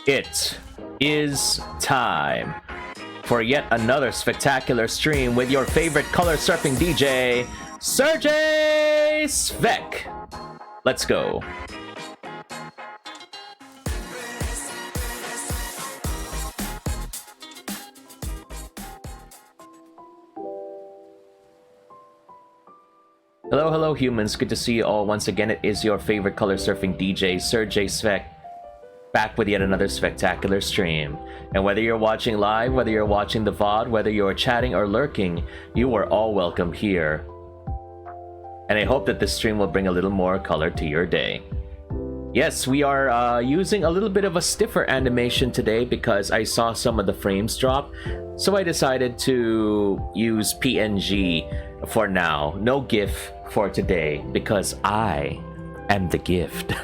It is time for yet another spectacular stream with your favorite color surfing DJ, Serjay Svek. Let's go. Hello humans, good to see you all once again. It is your favorite color surfing DJ, Serjay Svek, back with yet another spectacular stream. And whether you're watching live, whether you're watching the VOD, whether you're chatting or lurking, you are all welcome here. And I hope that this stream will bring a little more color to your day. Yes, we are using a little bit of a stiffer animation today because I saw some of the frames drop. So I decided to use PNG for now. No GIF for today because I am the gift.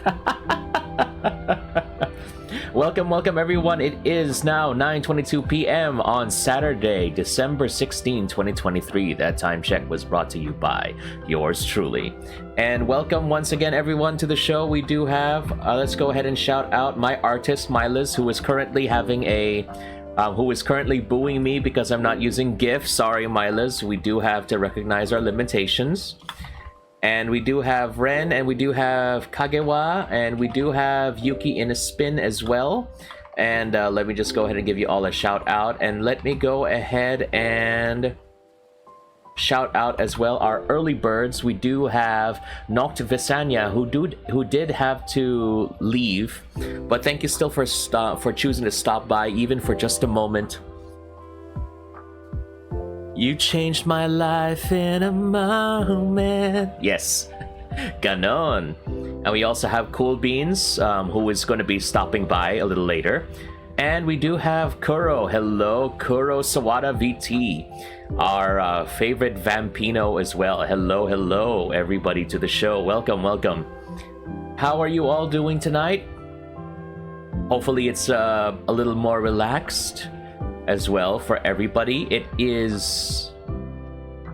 Welcome everyone. It is now 9:22 p.m. on Saturday, December 16, 2023. That time check was brought to you by yours truly. And welcome once again everyone to the show. We do have, let's go ahead and shout out my artist, Milas, who is currently having a who is currently booing me because I'm not using GIF. Sorry, Milas. We do have to recognize our limitations. And we do have Ren, and we do have Kagewa, and we do have Yuki in a spin as well. And let me just go ahead and give you all a shout out. And let me go ahead and shout out as well our early birds. We do have Noct Visanya, who did have to leave, but thank you still for choosing to stop by even for just a moment. You changed my life in a moment. Yes, ganon. And we also have Cool Beans, who is going to be stopping by a little later. And we do have Kuro. Hello, Kuro Sawada VT, our favorite Vampino as well. Hello, everybody to the show. Welcome. How are you all doing tonight? Hopefully it's a little more relaxed as well for everybody. It is...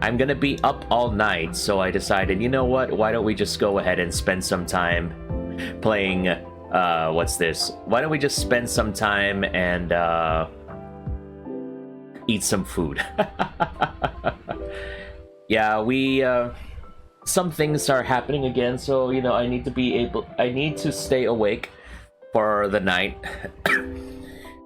I'm gonna be up all night, so I decided, you know what? Why don't we just go ahead and spend some time playing... what's this? Why don't we just spend some time and eat some food? Yeah, we some things are happening again, so you know I need to stay awake for the night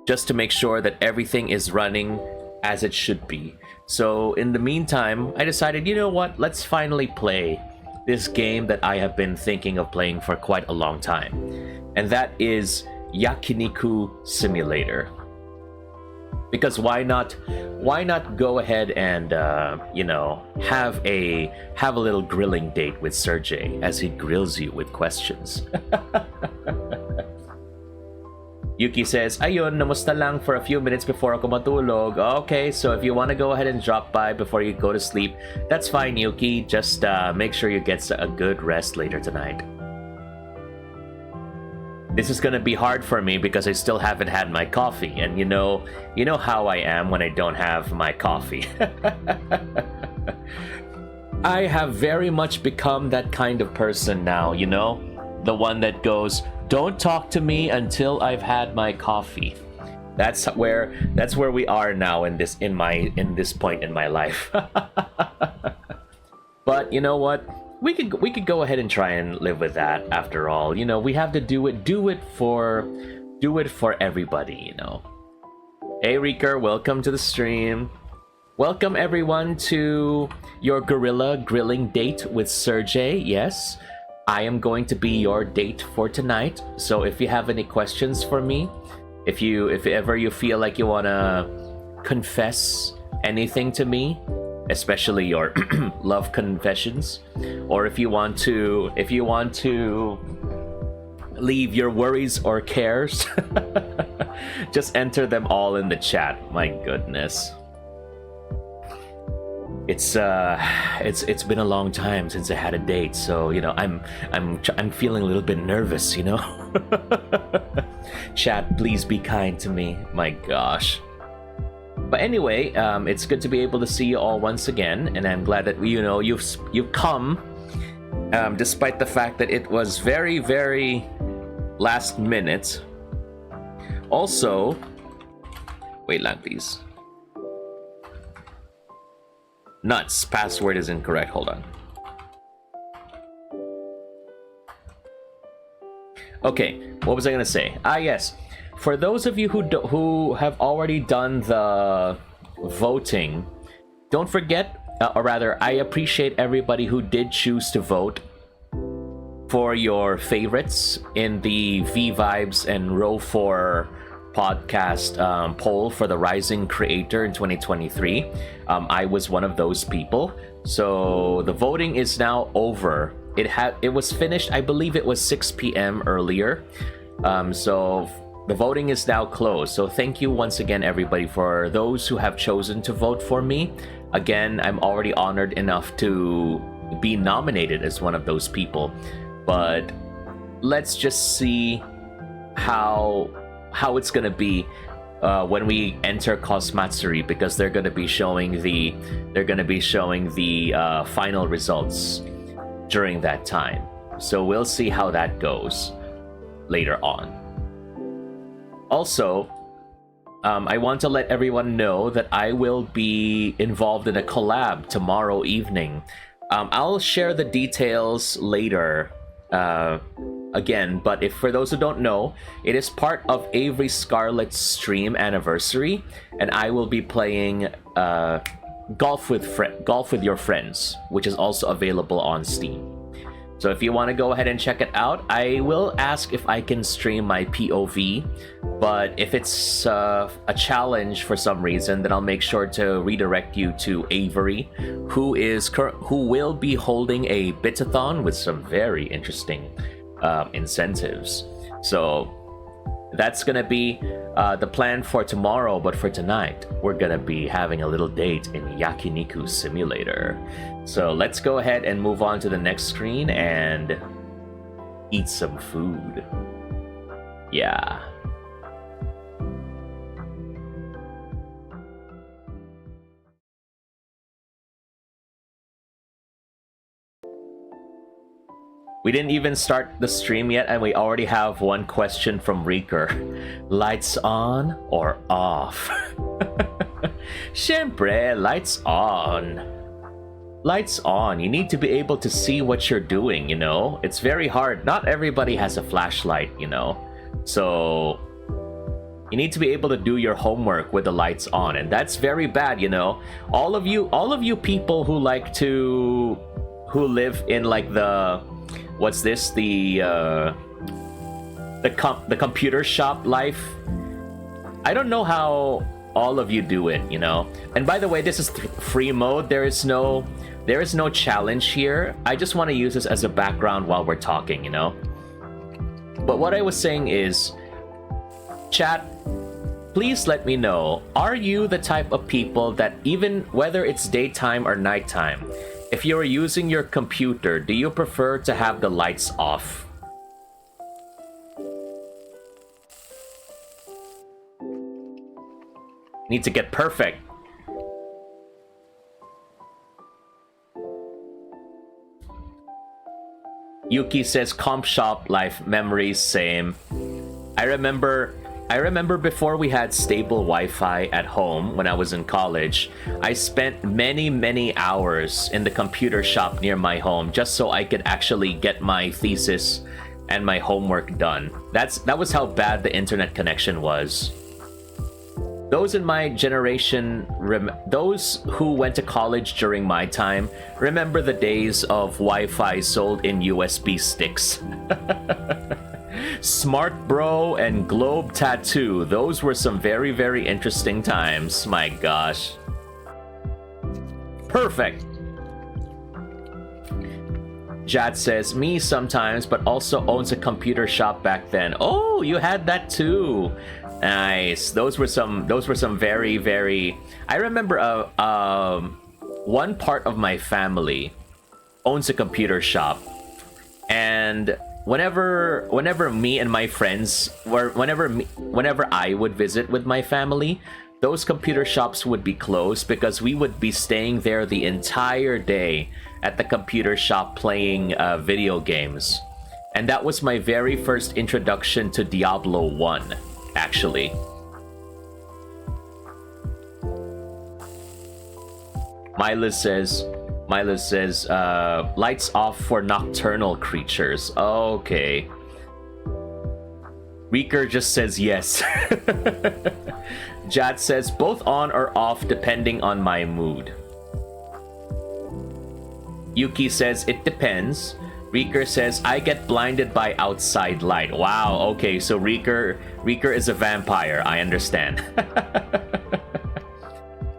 just to make sure that everything is running as it should be. So in the meantime, I decided, you know what? Let's finally play this game that I have been thinking of playing for quite a long time. And that is Yakiniku Simulator. Because why not go ahead and you know, have a little grilling date with Serjay as he grills you with questions. Yuki says, ayun, namusta lang for a few minutes before ako matulog. Okay, so if you want to go ahead and drop by before you go to sleep, that's fine, Yuki. Just make sure you get a good rest later tonight. This is gonna be hard for me because I still haven't had my coffee, and you know how I am when I don't have my coffee. I have very much become that kind of person now, you know? The one that goes, don't talk to me until I've had my coffee. That's where we are now in this point in my life. But you know what? We could go ahead and try and live with that. After all, you know, we have to do it for everybody, you know. Hey Reeker, welcome to the stream. Welcome everyone to your Guerilla grilling date with Serjay. Yes, I am going to be your date for tonight. So if you have any questions for me, if ever you feel like you wanna confess anything to me, especially your love confessions, or if you want to leave your worries or cares, just enter them all in the chat. My goodness, it's been a long time since I had a date, so you know I'm feeling a little bit nervous, you know. Chat, please be kind to me. My gosh. But anyway, it's good to be able to see you all once again, and I'm glad that you've come, despite the fact that it was very, very last minute. Also, wait lang please. Nuts, password is incorrect. Hold on. Okay, what was I gonna say? Yes. For those of you who have already done the voting, don't forget, or rather, I appreciate everybody who did choose to vote for your favorites in the V Vibes and Row 4 podcast poll for the Rising Creator in 2023. I was one of those people. So the voting is now over. It was finished, I believe it was 6 p.m. earlier. So the voting is now closed. So thank you once again, everybody, for those who have chosen to vote for me. Again, I'm already honored enough to be nominated as one of those people. But let's just see how it's gonna be when we enter Cosmatsuri, because they're gonna be showing the final results during that time. So we'll see how that goes later on. Also, I want to let everyone know that I will be involved in a collab tomorrow evening. I'll share the details later again, but if for those who don't know, it is part of Avery Scarlett's stream anniversary, and I will be playing Golf with Your Friends, which is also available on Steam. So if you want to go ahead and check it out, I will ask if I can stream my POV, but if it's a challenge for some reason, then I'll make sure to redirect you to Avery, who will be holding a bitathon with some very interesting incentives. So that's gonna be the plan for tomorrow, but for tonight, we're gonna be having a little date in Yakiniku Simulator. So let's go ahead and move on to the next screen and eat some food. Yeah. We didn't even start the stream yet, and we already have one question from Reeker. Lights on or off? Syempre, lights on. Lights on. You need to be able to see what you're doing, you know? It's very hard. Not everybody has a flashlight, you know? So you need to be able to do your homework with the lights on, and that's very bad, you know? All of you people who live in like the... What's this? The computer shop life. I don't know how all of you do it, you know. And by the way, this is free mode. There is no challenge here. I just want to use this as a background while we're talking, you know. But what I was saying is, chat, please let me know, are you the type of people that even whether it's daytime or nighttime, if you're using your computer, do you prefer to have the lights off? Need to get perfect. Yuki says comp shop life memories, same. I remember before we had stable Wi-Fi at home when I was in college, I spent many hours in the computer shop near my home just so I could actually get my thesis and my homework done. That was how bad the internet connection was. Those in my generation, those who went to college during my time, remember the days of Wi-Fi sold in USB sticks. Smart Bro and Globe Tattoo, those were some very interesting times. My gosh. Perfect. Jad says, me sometimes, but also owns a computer shop back then. Oh, you had that too. Nice. Those were some very I remember one part of my family owns a computer shop, and whenever me and my friends whenever I would visit with my family, those computer shops would be closed because we would be staying there the entire day at the computer shop playing video games. And that was my very first introduction to Diablo 1. actually. Mila says, lights off for nocturnal creatures. Okay. Reeker just says yes. Jad says, both on or off depending on my mood. Yuki says, it depends. Reeker says, I get blinded by outside light. Wow, okay, so Reeker is a vampire. I understand.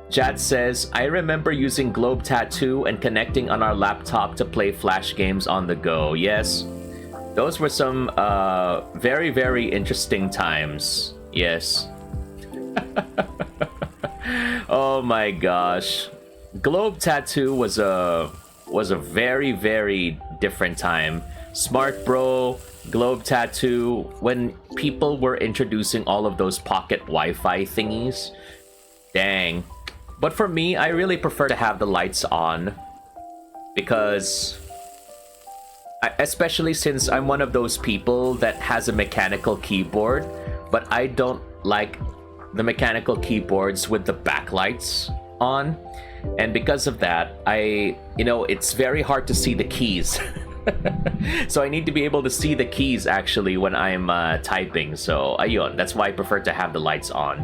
Jad says, I remember using Globe Tattoo and connecting on our laptop to play Flash games on the go. Yes, those were some very, very interesting times. Yes. Oh my gosh. Globe Tattoo was a very, very different time. Smart Bro, Globe Tattoo, when people were introducing all of those pocket Wi-Fi thingies. Dang. But for me, I really prefer to have the lights on because, especially since I'm one of those people that has a mechanical keyboard, but I don't like the mechanical keyboards with the backlights on. And because of that, it's very hard to see the keys. So I need to be able to see the keys actually when I'm typing. So ayun, that's why I prefer to have the lights on.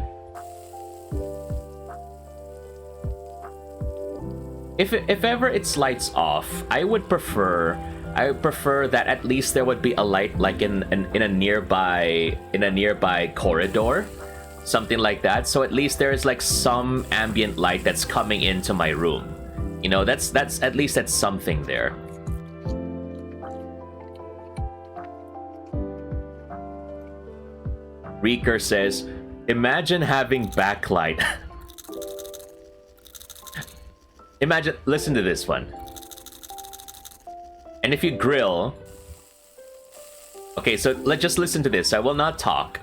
If ever it's lights off, I would prefer that at least there would be a light like in a nearby corridor, something like that. So at least there is like some ambient light that's coming into my room. You know, that's at least that's something there. Reeker says, imagine having backlight. Imagine, listen to this one. And if you grill... Okay, so let's just listen to this. I will not talk.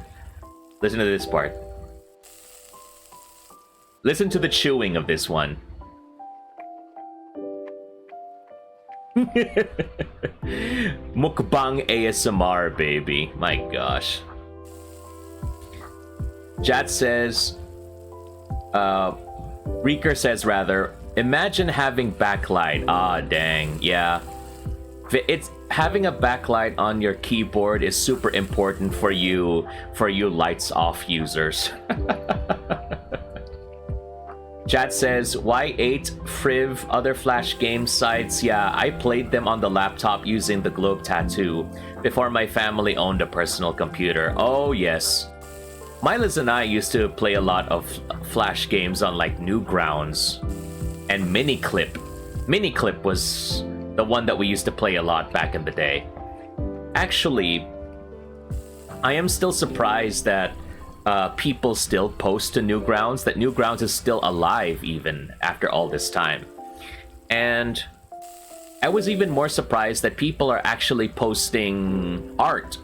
Listen to this part. Listen to the chewing of this one. Mukbang ASMR, baby. My gosh. Jat says... Reeker says, rather... Imagine having backlight. Ah, dang. Yeah. It's having a backlight on your keyboard is super important for you lights off users. Chat says, Y8, Friv, other Flash game sites. Yeah, I played them on the laptop using the Globe Tattoo before my family owned a personal computer. Oh, yes. Milas and I used to play a lot of Flash games on like Newgrounds. And Miniclip. Miniclip was the one that we used to play a lot back in the day. Actually, I am still surprised that people still post to Newgrounds, that Newgrounds is still alive even after all this time. And I was even more surprised that people are actually posting art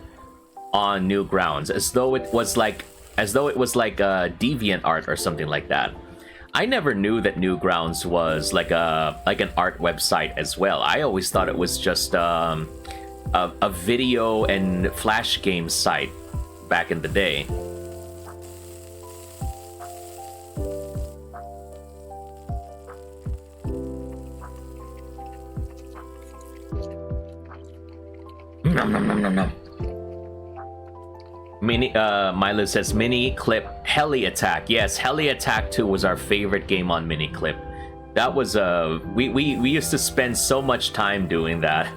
on Newgrounds as though it was like a deviant art or something like that. I never knew that Newgrounds was like an art website as well. I always thought it was just a video and Flash game site back in the day. Nom nom nom nom nom. Milo says Mini Clip Heli Attack. Yes, Heli Attack 2 was our favorite game on Mini Clip. That was we used to spend so much time doing that.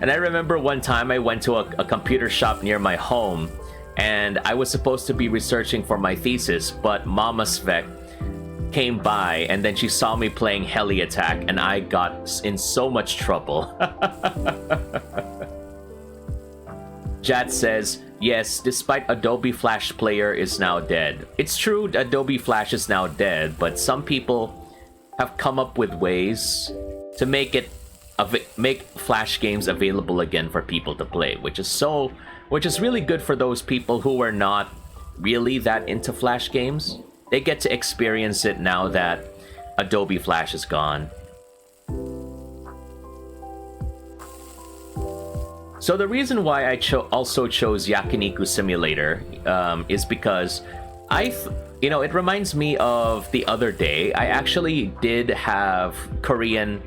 And I remember one time I went to a computer shop near my home, and I was supposed to be researching for my thesis, but Mama Svek came by and then she saw me playing Heli Attack, and I got in so much trouble. Jad says, yes, despite Adobe Flash Player is now dead. It's true, Adobe Flash is now dead, but some people have come up with ways to make Flash games available again for people to play, which is really good for those people who are not really that into Flash games. They get to experience it now that Adobe Flash is gone. So the reason why I also chose Yakiniku Simulator, is because it reminds me of the other day. I actually did have Korean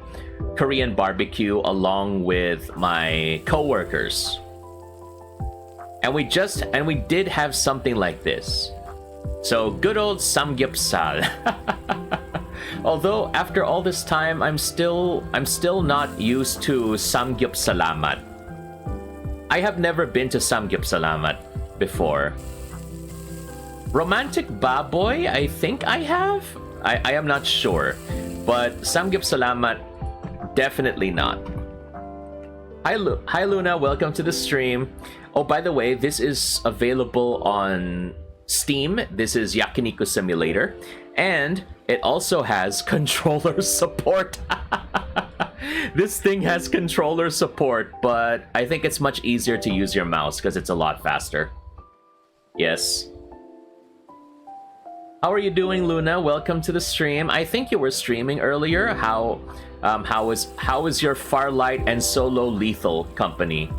barbecue along with my coworkers. And we did have something like this. So good old samgyeopsal. Although after all this time, I'm still not used to samgyeopsalamat. I have never been to samgyeopsalamat before. Romantic baboy, I think I have. I am not sure, but samgyeopsalamat, definitely not. Hi Luna, welcome to the stream. Oh, by the way, this is available on Steam. This is Yakiniku Simulator, and it also has controller support. This thing has controller support, but I think it's much easier to use your mouse because it's a lot faster. Yes. How are you doing, Luna? Welcome to the stream. I think you were streaming earlier. How is your Farlight and Solo Lethal company?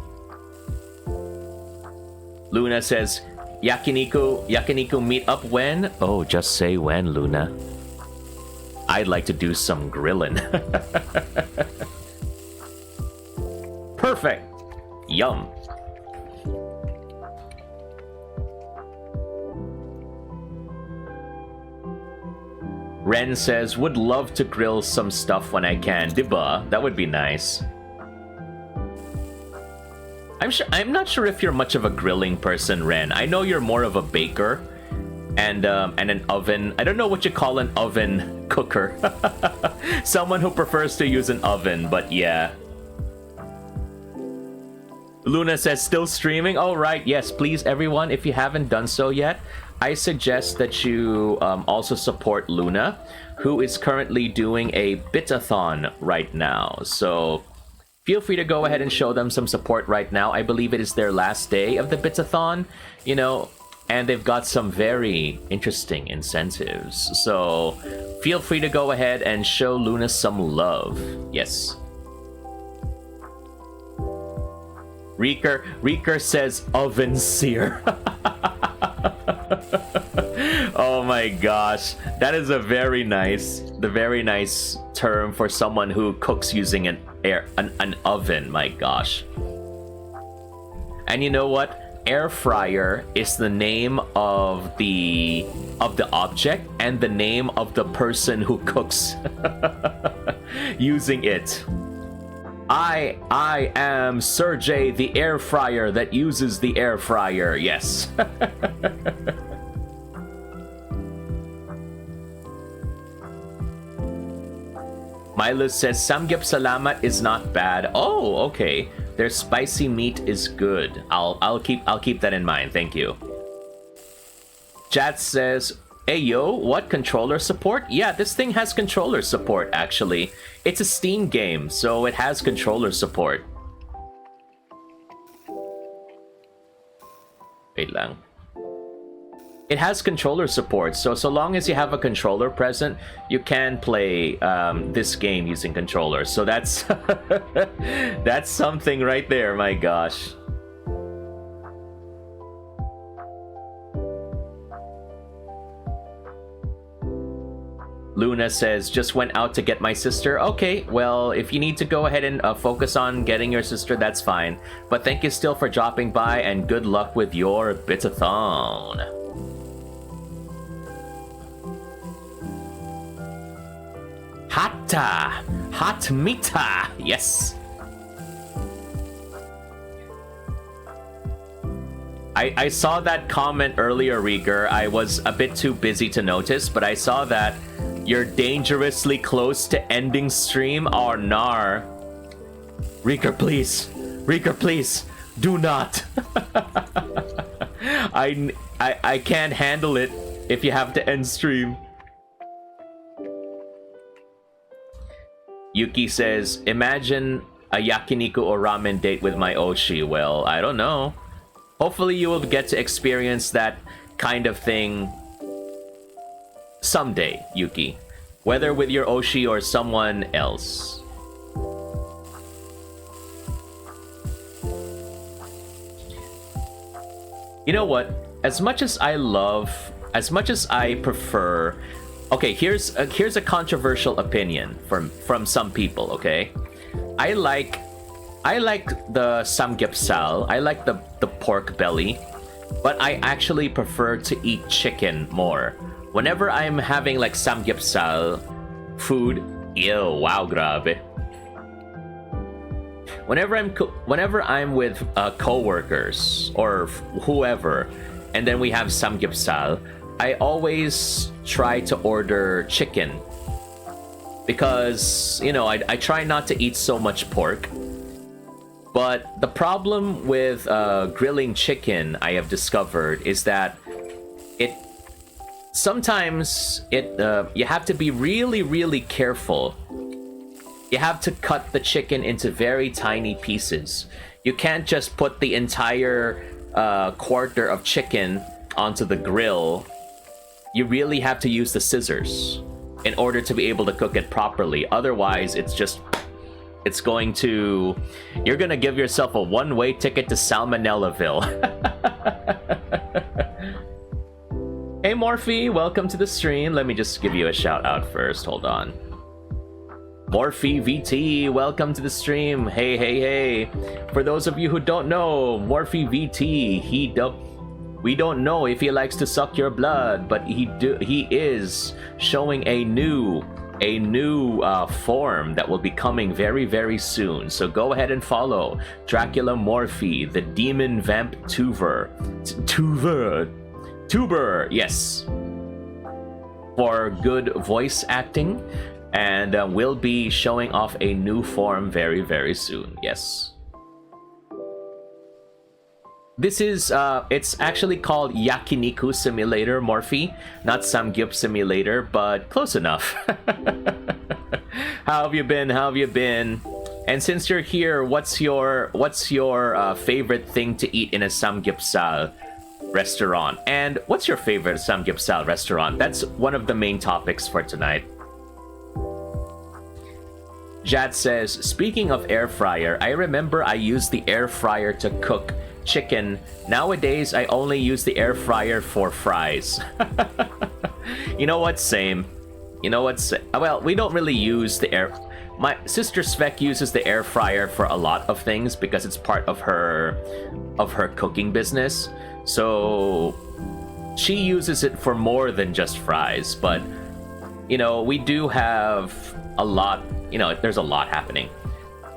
Luna says, Yakiniku meet up when? Oh, just say when, Luna. I'd like to do some grilling. Perfect. Yum. Ren says, would love to grill some stuff when I can. Diba? That would be nice. I'm not sure if you're much of a grilling person, Ren. I know you're more of a baker and an oven. I don't know what you call an oven cooker. Someone who prefers to use an oven, but yeah. Luna says, still streaming? Oh, right. Yes, please, everyone, if you haven't done so yet, I suggest that you also support Luna, who is currently doing a bit-a-thon right now. So feel free to go ahead and show them some support right now. I believe it is their last day of the bit-a-thon, and they've got some very interesting incentives. So feel free to go ahead and show Luna some love. Yes. Reeker says oven sear. Oh my gosh, that is a very nice term for someone who cooks using an oven. My gosh. And you know what? Air fryer is the name of the object and the name of the person who cooks using it. I am Serjay, the air fryer that uses the air fryer. Yes. Milo says samgyeopsalamat is not bad. Oh, okay. Their spicy meat is good. I'll keep that in mind. Thank you. Chat says, hey yo, what, controller support? Yeah, this thing has controller support actually. It's a Steam game, so it has controller support. Wait lang. It has controller support, so long as you have a controller present, you can play this game using controllers. So that's that's something right there. My gosh. Luna says, just went out to get my sister. Okay, well, if you need to go ahead and focus on getting your sister, that's fine. But thank you still for dropping by, and good luck with your bit-a-thon. Hatta! Hot mita! Yes! I saw that comment earlier, Rieger. I was a bit too busy to notice, but I saw that you're dangerously close to ending stream. Oh, nar. Rieger, please. Rieger, please. Do not. I can't handle it if you have to end stream. Yuki says, imagine a yakiniku or ramen date with my Oshi. Well, I don't know. Hopefully you will get to experience that kind of thing someday, Yuki. Whether with your Oshi or someone else. You know what? as much as I prefer. Okay, here's a controversial opinion from some people. Okay, I like the samgyeopsal. I like the pork belly, but I actually prefer to eat chicken more. Whenever I'm having like samgyeopsal food, ew, wow, grabe. Whenever I'm with coworkers or whoever, and then we have samgyeopsal, I always try to order chicken because, you know, I try not to eat so much pork. But the problem with grilling chicken, I have discovered, is that sometimes you have to be really careful. You have to cut the chicken into very tiny pieces. You can't just put the entire quarter of chicken onto the grill. You really have to use the scissors in order to be able to cook it properly. Otherwise, you're gonna give yourself a one-way ticket to Salmonellaville. Hey Morphe, welcome to the stream. Let me just give you a shout out first. Hold on. Morphe VT, welcome to the stream. Hey. For those of you who don't know, Morphe VT, we don't know if he likes to suck your blood, but he is showing a new form that will be coming very soon. So go ahead and follow Dracula Morphe, the demon vamp tuber, yes, for good voice acting, and will be showing off a new form very soon. Yes. This is, it's actually called Yakiniku Simulator, Morphe. Not Samgyup Simulator, but close enough. How have you been? And since you're here, what's your favorite thing to eat in a samgyeopsal restaurant? And what's your favorite samgyeopsal restaurant? That's one of the main topics for tonight. Jad says, speaking of air fryer, I remember I used the air fryer to cook chicken. Nowadays, I only use the air fryer for fries. You know what? Same. Well, we don't really use the air. My sister Svek uses the air fryer for a lot of things because it's part of her cooking business. So she uses it for more than just fries. But you know, we do have a lot. You know, there's a lot happening.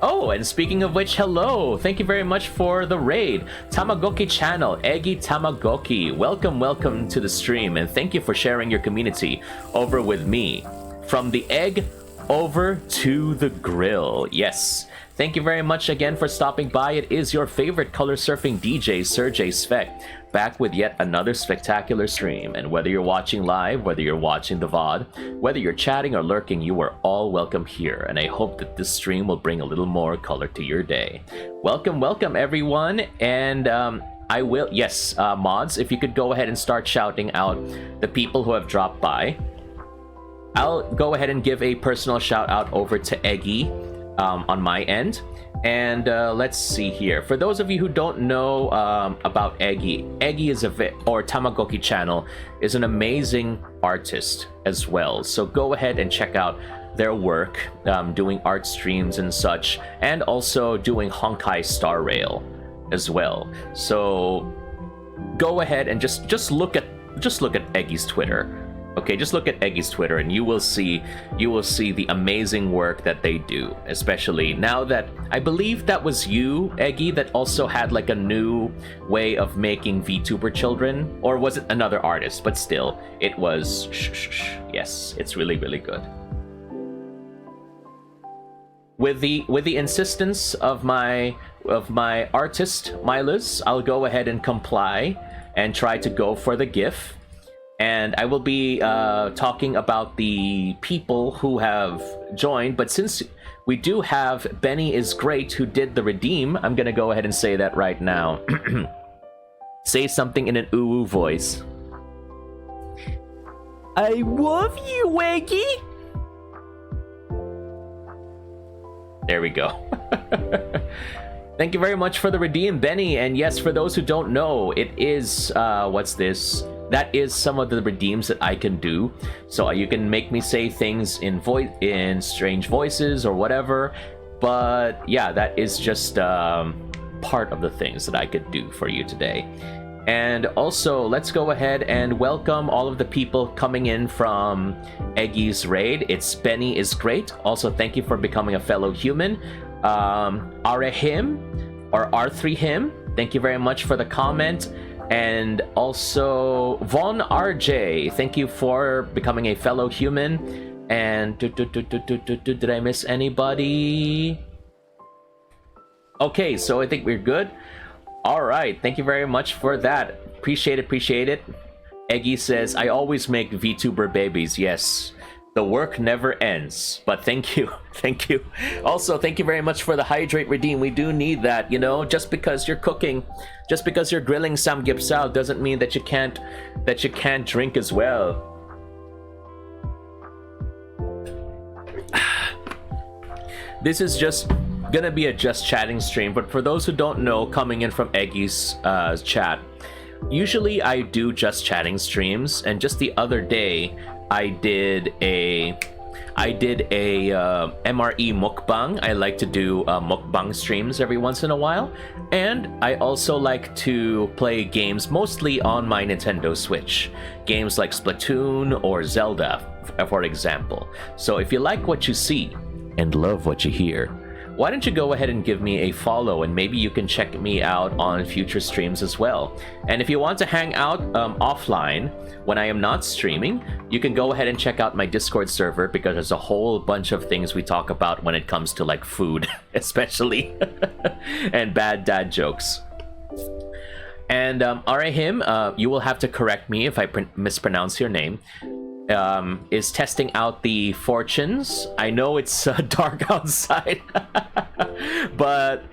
Oh, and speaking of which, hello! Thank you very much for the raid. Tamagoki channel, Eggy Tamagoki. Welcome to the stream, and thank you for sharing your community over with me. From the egg over to the grill. Yes. Thank you very much again for stopping by. It is your favorite color surfing DJ, Serjay Svek, back with yet another spectacular stream. And whether you're watching live, whether you're watching the VOD, whether you're chatting or lurking, you are all welcome here. And I hope that this stream will bring a little more color to your day. Welcome everyone. And I will, yes, mods, if you could go ahead and start shouting out the people who have dropped by. I'll go ahead and give a personal shout out over to Eggy on my end. And let's see here. For those of you who don't know about Eggy is or Tamagoki channel is an amazing artist as well. So go ahead and check out their work, doing art streams and such, and also doing Honkai Star Rail as well. So go ahead and just look at Eggy's Twitter. Okay, just look at Eggy's Twitter and you will see the amazing work that they do, especially now that I believe that was you, Eggy, that also had like a new way of making VTuber children, or was it another artist? But still, it was yes, it's really good. With the insistence of my artist Milas, I'll go ahead and comply and try to go for the GIF. And I will be talking about the people who have joined, but since we do have Benny is Great who did the redeem, I'm gonna go ahead and say that right now. Say something in an ooh voice. I love you, Waggy! There we go. Thank you very much for the redeem, Benny. And yes, for those who don't know, it is what's this? That is some of the redeems that I can do. So you can make me say things in strange voices or whatever. But yeah, that is just part of the things that I could do for you today. And also, let's go ahead and welcome all of the people coming in from Eggy's raid. It's Benny is great. Also, thank you for becoming a fellow human. Arehim or R3him, thank you very much for the comment. And also Von RJ, thank you for becoming a fellow human. And did I miss anybody? Okay, so I think we're good. All right, thank you very much for that. Appreciate it. Eggy says, I always make VTuber babies. Yes, the work never ends. But thank you. Also, thank you very much for the hydrate redeem. We do need that, you know. Just because you're cooking, just because you're grilling samgyeopsal doesn't mean that you can't drink as well. This is just gonna be a just chatting stream, but for those who don't know, coming in from Eggy's chat, usually I do just chatting streams, and just the other day I did a MRE mukbang. I like to do mukbang streams every once in a while, and I also like to play games mostly on my Nintendo Switch, games like Splatoon or Zelda, for example. So if you like what you see and love what you hear, why don't you go ahead and give me a follow, and maybe you can check me out on future streams as well. And if you want to hang out offline when I am not streaming, you can go ahead and check out my Discord server, because there's a whole bunch of things we talk about when it comes to like food, especially, and bad dad jokes. And Arahim, you will have to correct me if I mispronounce your name. Is testing out the fortunes. I know it's dark outside, but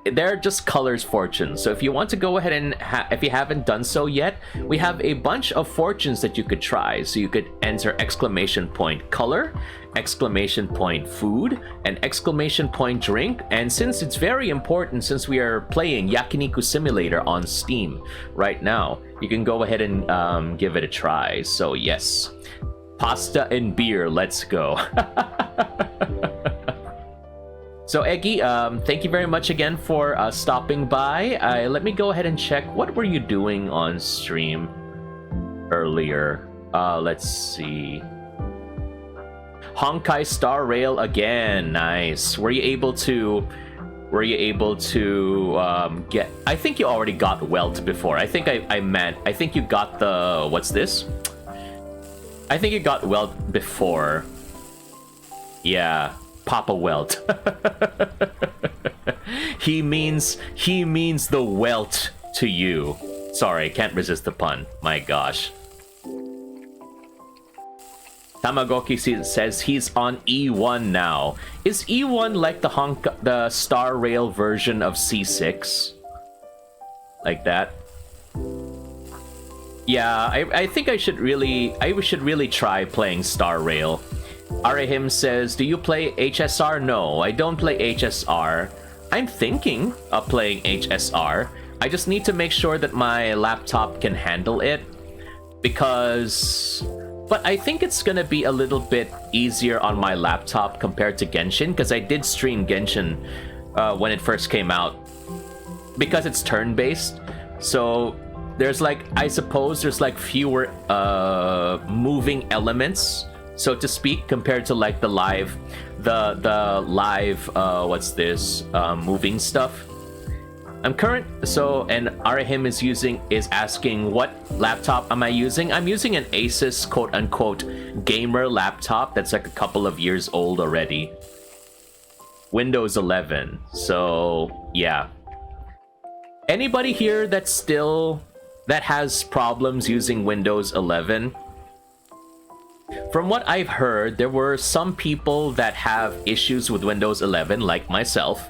they're just colors fortunes. So if you want to go ahead and if you haven't done so yet, we have a bunch of fortunes that you could try. So you could enter exclamation point color, exclamation point food, and exclamation point drink. And since it's very important, since we are playing Yakiniku Simulator on Steam right now, you can go ahead and give it a try. So yes, pasta and beer, let's go. So Eggy, thank you very much again for stopping by. Let me go ahead and check. What were you doing on stream earlier? Let's see. Honkai Star Rail again. Nice. Were you able to get... I think you already got Welt before. I think I think you got the... What's this? I think you got Welt before. Yeah, Papa Welt. He means the Welt to you. Sorry, can't resist the pun. My gosh. Tamagoki says he's on E1 now. Is E1 like the Star Rail version of C6? Like that? Yeah, I think I should really try playing Star Rail. Arahim says, do you play HSR? No, I don't play HSR. I'm thinking of playing HSR. I just need to make sure that my laptop can handle it, because... But I think it's gonna be a little bit easier on my laptop compared to Genshin, because I did stream Genshin when it first came out. Because it's turn-based, so there's like, I suppose there's like fewer moving elements, so to speak, compared to like the live what's this, moving stuff. And Arahim is asking, what laptop am I using? I'm using an Asus quote-unquote gamer laptop that's like a couple of years old already. Windows 11. So yeah. Anybody here that has problems using Windows 11? From what I've heard, there were some people that have issues with Windows 11, like myself.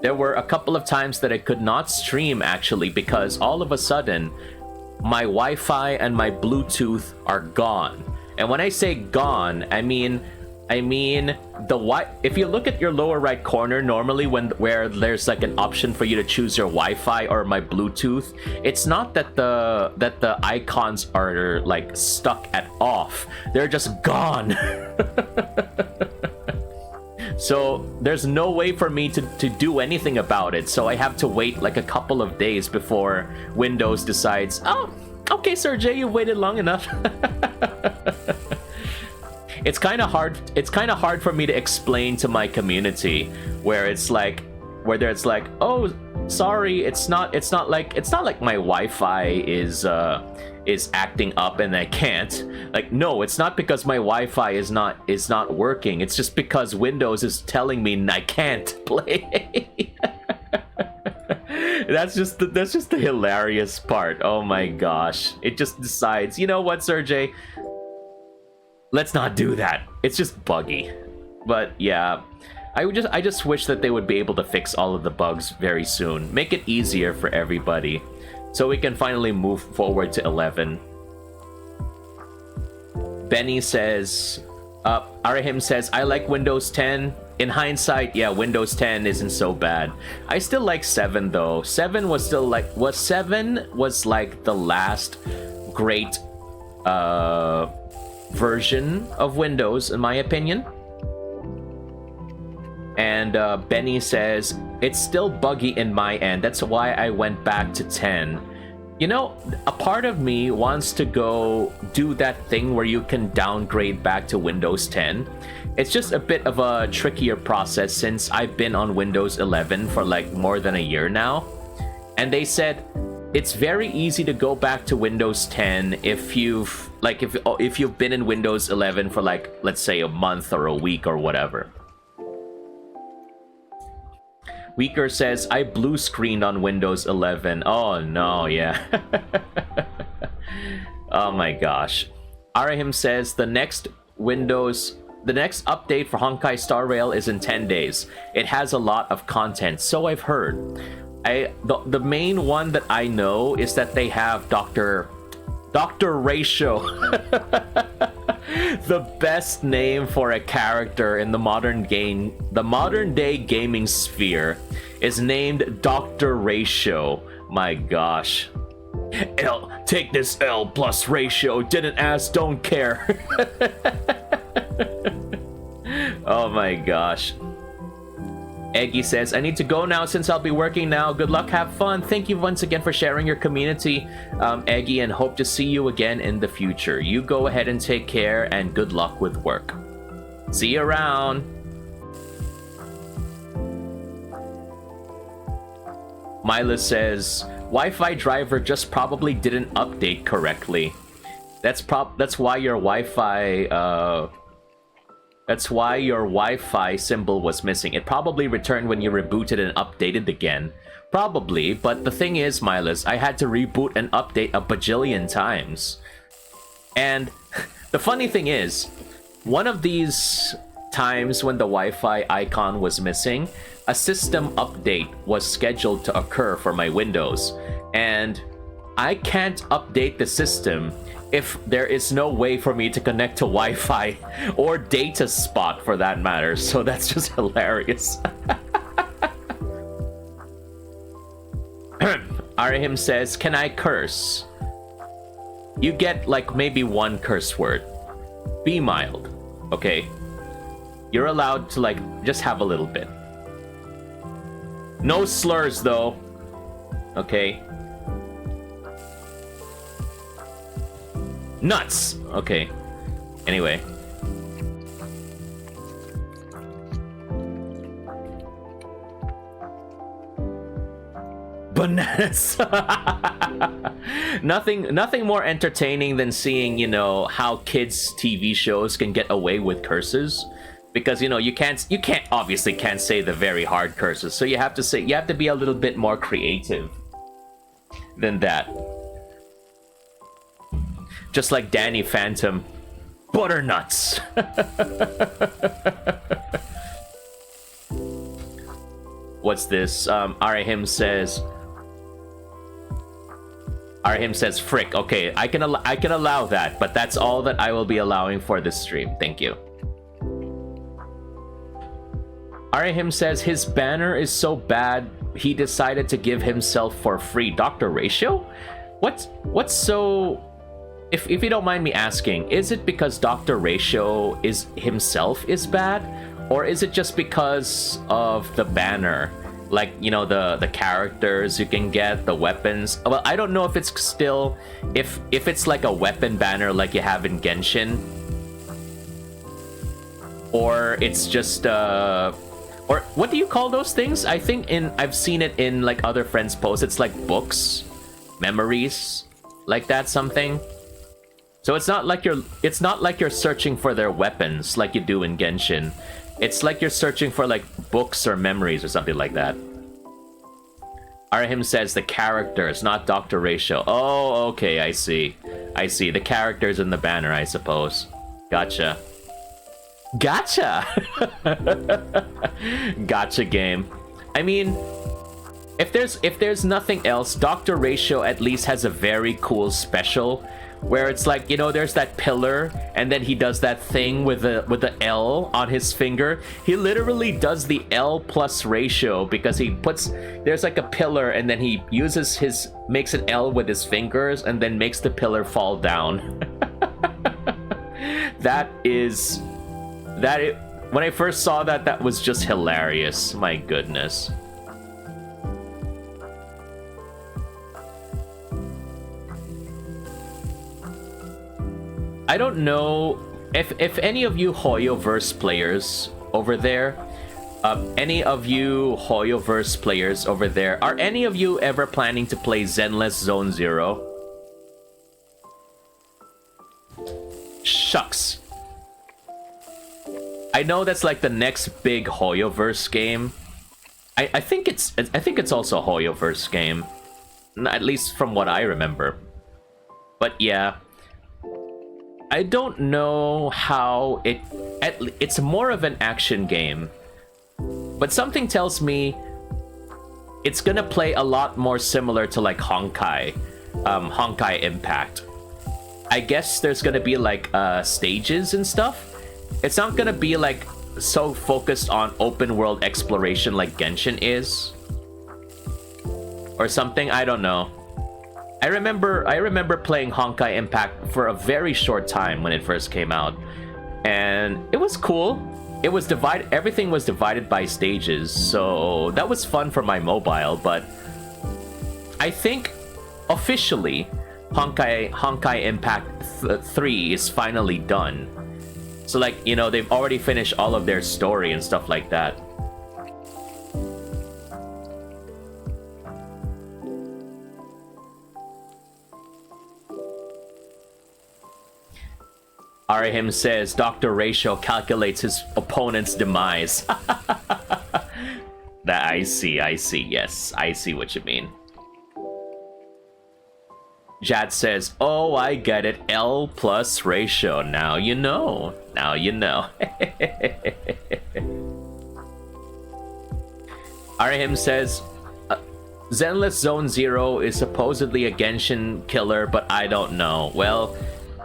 There were a couple of times that I could not stream, actually, because all of a sudden, my Wi-Fi and my Bluetooth are gone. And when I say gone, I mean I mean, if you look at your lower right corner, normally where there's like an option for you to choose your Wi-Fi or my Bluetooth, it's not that the icons are like stuck at off. They're just gone. So there's no way for me to do anything about it. So I have to wait like a couple of days before Windows decides, oh, okay, Serjay, you waited long enough. It's kind of hard. It's kind of hard for me to explain to my community where it's like, oh, sorry, it's not like my Wi-Fi is acting up and I can't. Like, no, it's not because my Wi-Fi is not working. It's just because Windows is telling me I can't play. That's just the hilarious part. Oh my gosh. It just decides, you know what, Serjay? Let's not do that. It's just buggy. But yeah, I just wish that they would be able to fix all of the bugs very soon. Make it easier for everybody so we can finally move forward to 11. Benny says, Arahim says, I like Windows 10. In hindsight, yeah, Windows 10 isn't so bad. I still like 7 though. 7 was still like, 7 was like the last great version of Windows, in my opinion. And Benny says, it's still buggy in my end. That's why I went back to 10. You know, a part of me wants to go do that thing where you can downgrade back to Windows 10. It's just a bit of a trickier process since I've been on Windows 11 for like more than a year now. And they said it's very easy to go back to Windows 10 if you've been in Windows 11 for like, let's say a month or a week or whatever. Weaker says, I blue screened on Windows 11. Oh no, yeah. Oh my gosh. Arahim says, the next update for Honkai Star Rail is in 10 days. It has a lot of content, so I've heard. The main one that I know is that they have Dr. Ratio. The best name for a character in the modern day gaming sphere is named Dr. Ratio. My gosh. L, take this L plus ratio. Didn't ask, don't care. Oh my gosh. Eggy says, I need to go now since I'll be working now. Good luck, have fun. Thank you once again for sharing your community, Eggy, and hope to see you again in the future. You go ahead and take care, and good luck with work. See you around. Mila says, Wi-Fi driver just probably didn't update correctly. That's why your Wi-Fi That's why your Wi-Fi symbol was missing. It probably returned when you rebooted and updated again. Probably, but the thing is, Milas, I had to reboot and update a bajillion times. And the funny thing is, one of these times when the Wi-Fi icon was missing, a system update was scheduled to occur for my Windows. And I can't update the system if there is no way for me to connect to Wi-Fi or data spot for that matter. So that's just hilarious. Arahim says, can I curse? You get like maybe one curse word. Be mild, okay? You're allowed to like just have a little bit. No slurs though, okay? Nuts! Okay. Anyway. Bananas! Nothing more entertaining than seeing, you know, how kids' TV shows can get away with curses. Because, you know, you obviously can't say the very hard curses. So you have to be a little bit more creative than that. Just like Danny Phantom. Butternuts! What's this? Arahim says, frick. Okay, I can allow that, but that's all that I will be allowing for this stream. Thank you. Arihim says his banner is so bad he decided to give himself for free. Dr. Ratio? What's so... If you don't mind me asking, is it because Dr. Ratio is himself is bad? Or is it just because of the banner? Like, you know, the characters you can get, the weapons. Well, I don't know if it's still... If it's like a weapon banner like you have in Genshin. Or it's just... Or what do you call those things? I think I've seen it in like other friends' posts. It's like books, memories, like that something. So it's not like you're searching for their weapons like you do in Genshin. It's like you're searching for like books or memories or something like that. Arahim says the characters, not Dr. Ratio. Oh, okay, I see. The characters in the banner, I suppose. Gotcha. Gotcha! Gotcha game. I mean, if there's nothing else, Dr. Ratio at least has a very cool special where it's like, you know, there's that pillar and then he does that thing with the L on his finger. He literally does the L plus ratio because there's like a pillar and then he makes an L with his fingers and then makes the pillar fall down. When I first saw that was just hilarious. My goodness. I don't know if any of you Hoyoverse players over there, are any of you ever planning to play Zenless Zone Zero? Shucks. I know that's like the next big Hoyoverse game. I think it's also a Hoyoverse game, at least from what I remember. But yeah, I don't know how it's more of an action game, but something tells me it's gonna play a lot more similar to like Honkai Impact. I guess there's gonna be like stages and stuff. It's not gonna be like so focused on open world exploration like Genshin is, or something. I don't know. I remember playing Honkai Impact for a very short time when it first came out, and it was cool. It was divided. Everything was divided by stages, so that was fun for my mobile. But I think officially, Honkai Impact 3 is finally done. So like, you know, they've already finished all of their story and stuff like that. Arahim says Dr. Ratio calculates his opponent's demise. That I see. Yes, I see what you mean. Jad says, oh, I get it. L plus ratio. Now you know. Now you know. Arahim says, Zenless Zone Zero is supposedly a Genshin killer, but I don't know. Well,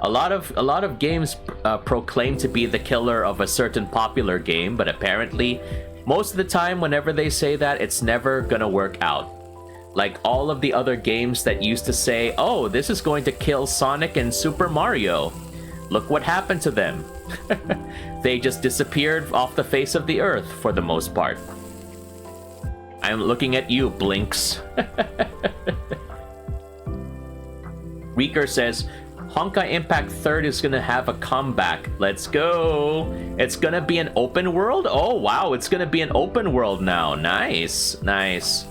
a lot of games proclaim to be the killer of a certain popular game, but apparently, most of the time, whenever they say that, it's never gonna work out. Like all of the other games that used to say, oh, this is going to kill Sonic and Super Mario. Look what happened to them. They just disappeared off the face of the earth for the most part. I'm looking at you, Blinks. Reeker says, Honkai Impact 3rd is gonna have a comeback. Let's go. It's gonna be an open world? Oh, wow, it's gonna be an open world now. Nice, nice.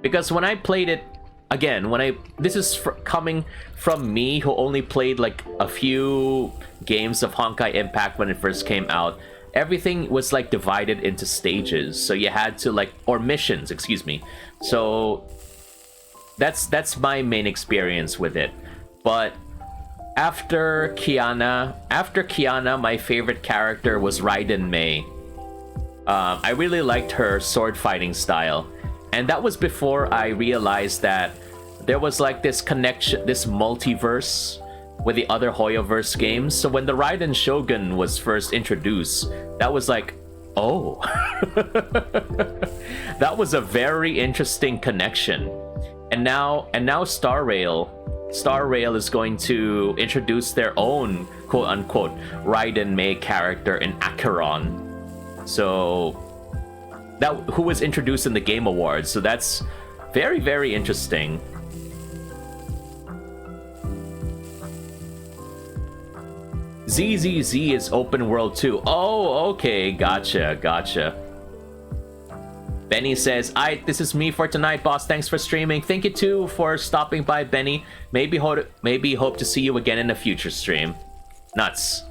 Because when I played it, again, this is coming from me who only played like a few games of Honkai Impact when it first came out. Everything was like divided into stages, so you had to like, or missions, excuse me. So that's my main experience with it. But after Kiana, my favorite character was Raiden Mei. I really liked her sword fighting style. And that was before I realized that there was like this connection, this multiverse with the other Hoyoverse games. So when the Raiden Shogun was first introduced, that was like Oh. That was a very interesting connection. And now Star Rail is going to introduce their own quote-unquote Raiden Mei character in Acheron. So that who was introduced in the Game Awards. So that's very, very interesting. ZZZ is open world too. Oh, okay, gotcha. Benny says, this is me for tonight, boss. Thanks for streaming. Thank you too for stopping by, Benny. Maybe hope to see you again in a future stream. Nuts.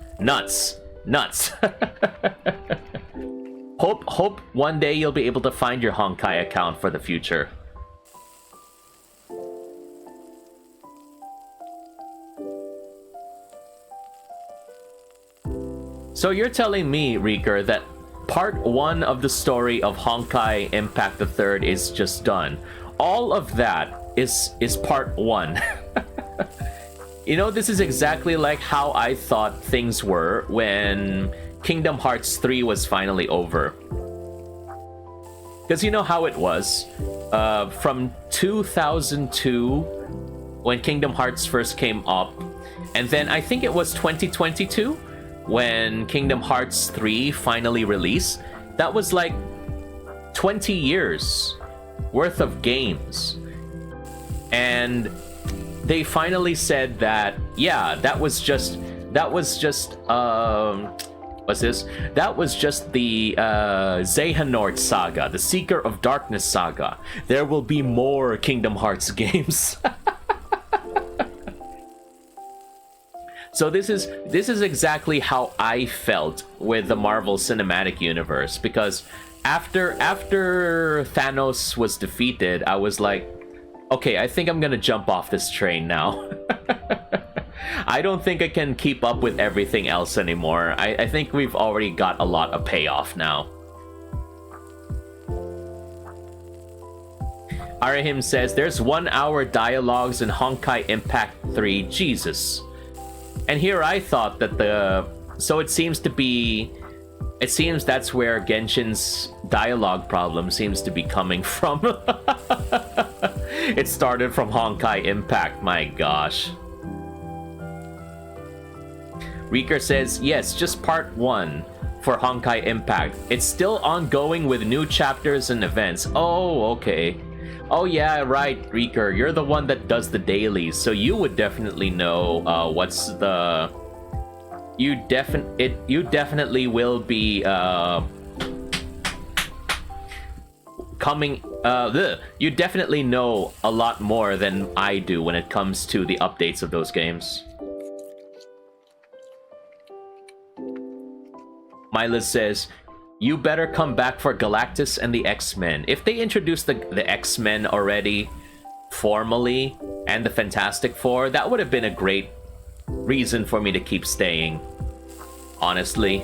Hope one day you'll be able to find your Honkai account for the future. So you're telling me, Reeker, that part 1 of the story of Honkai Impact the Third is just done. All of that is part 1. You know, this is exactly like how I thought things were when Kingdom Hearts 3 was finally over. Because you know how it was. From 2002, when Kingdom Hearts first came up, and then I think it was 2022 when Kingdom Hearts 3 finally released. That was like 20 years worth of games. And they finally said that, yeah, that was just what's this? That was just the Xehanort saga, the Seeker of Darkness saga. There will be more Kingdom Hearts games. So this is exactly how I felt with the Marvel Cinematic Universe, because after Thanos was defeated, I was like, okay, I think I'm gonna jump off this train now. I don't think I can keep up with everything else anymore. I think we've already got a lot of payoff now. Arahim says, there's 1 hour dialogues in Honkai Impact 3. Jesus. And here I thought that so it seems that's where Genshin's dialogue problem seems to be coming from. It started from Honkai Impact, my gosh. Reeker says, yes, just part 1 for Honkai Impact. It's still ongoing with new chapters and events. Oh, okay. Oh yeah, right, Reeker. You're the one that does the dailies, so you would definitely know what's the... You definitely will be coming... You definitely know a lot more than I do when it comes to the updates of those games. Milas says, you better come back for Galactus and the X-Men. If they introduced the X-Men already formally and the Fantastic Four, that would have been a great reason for me to keep staying. Honestly,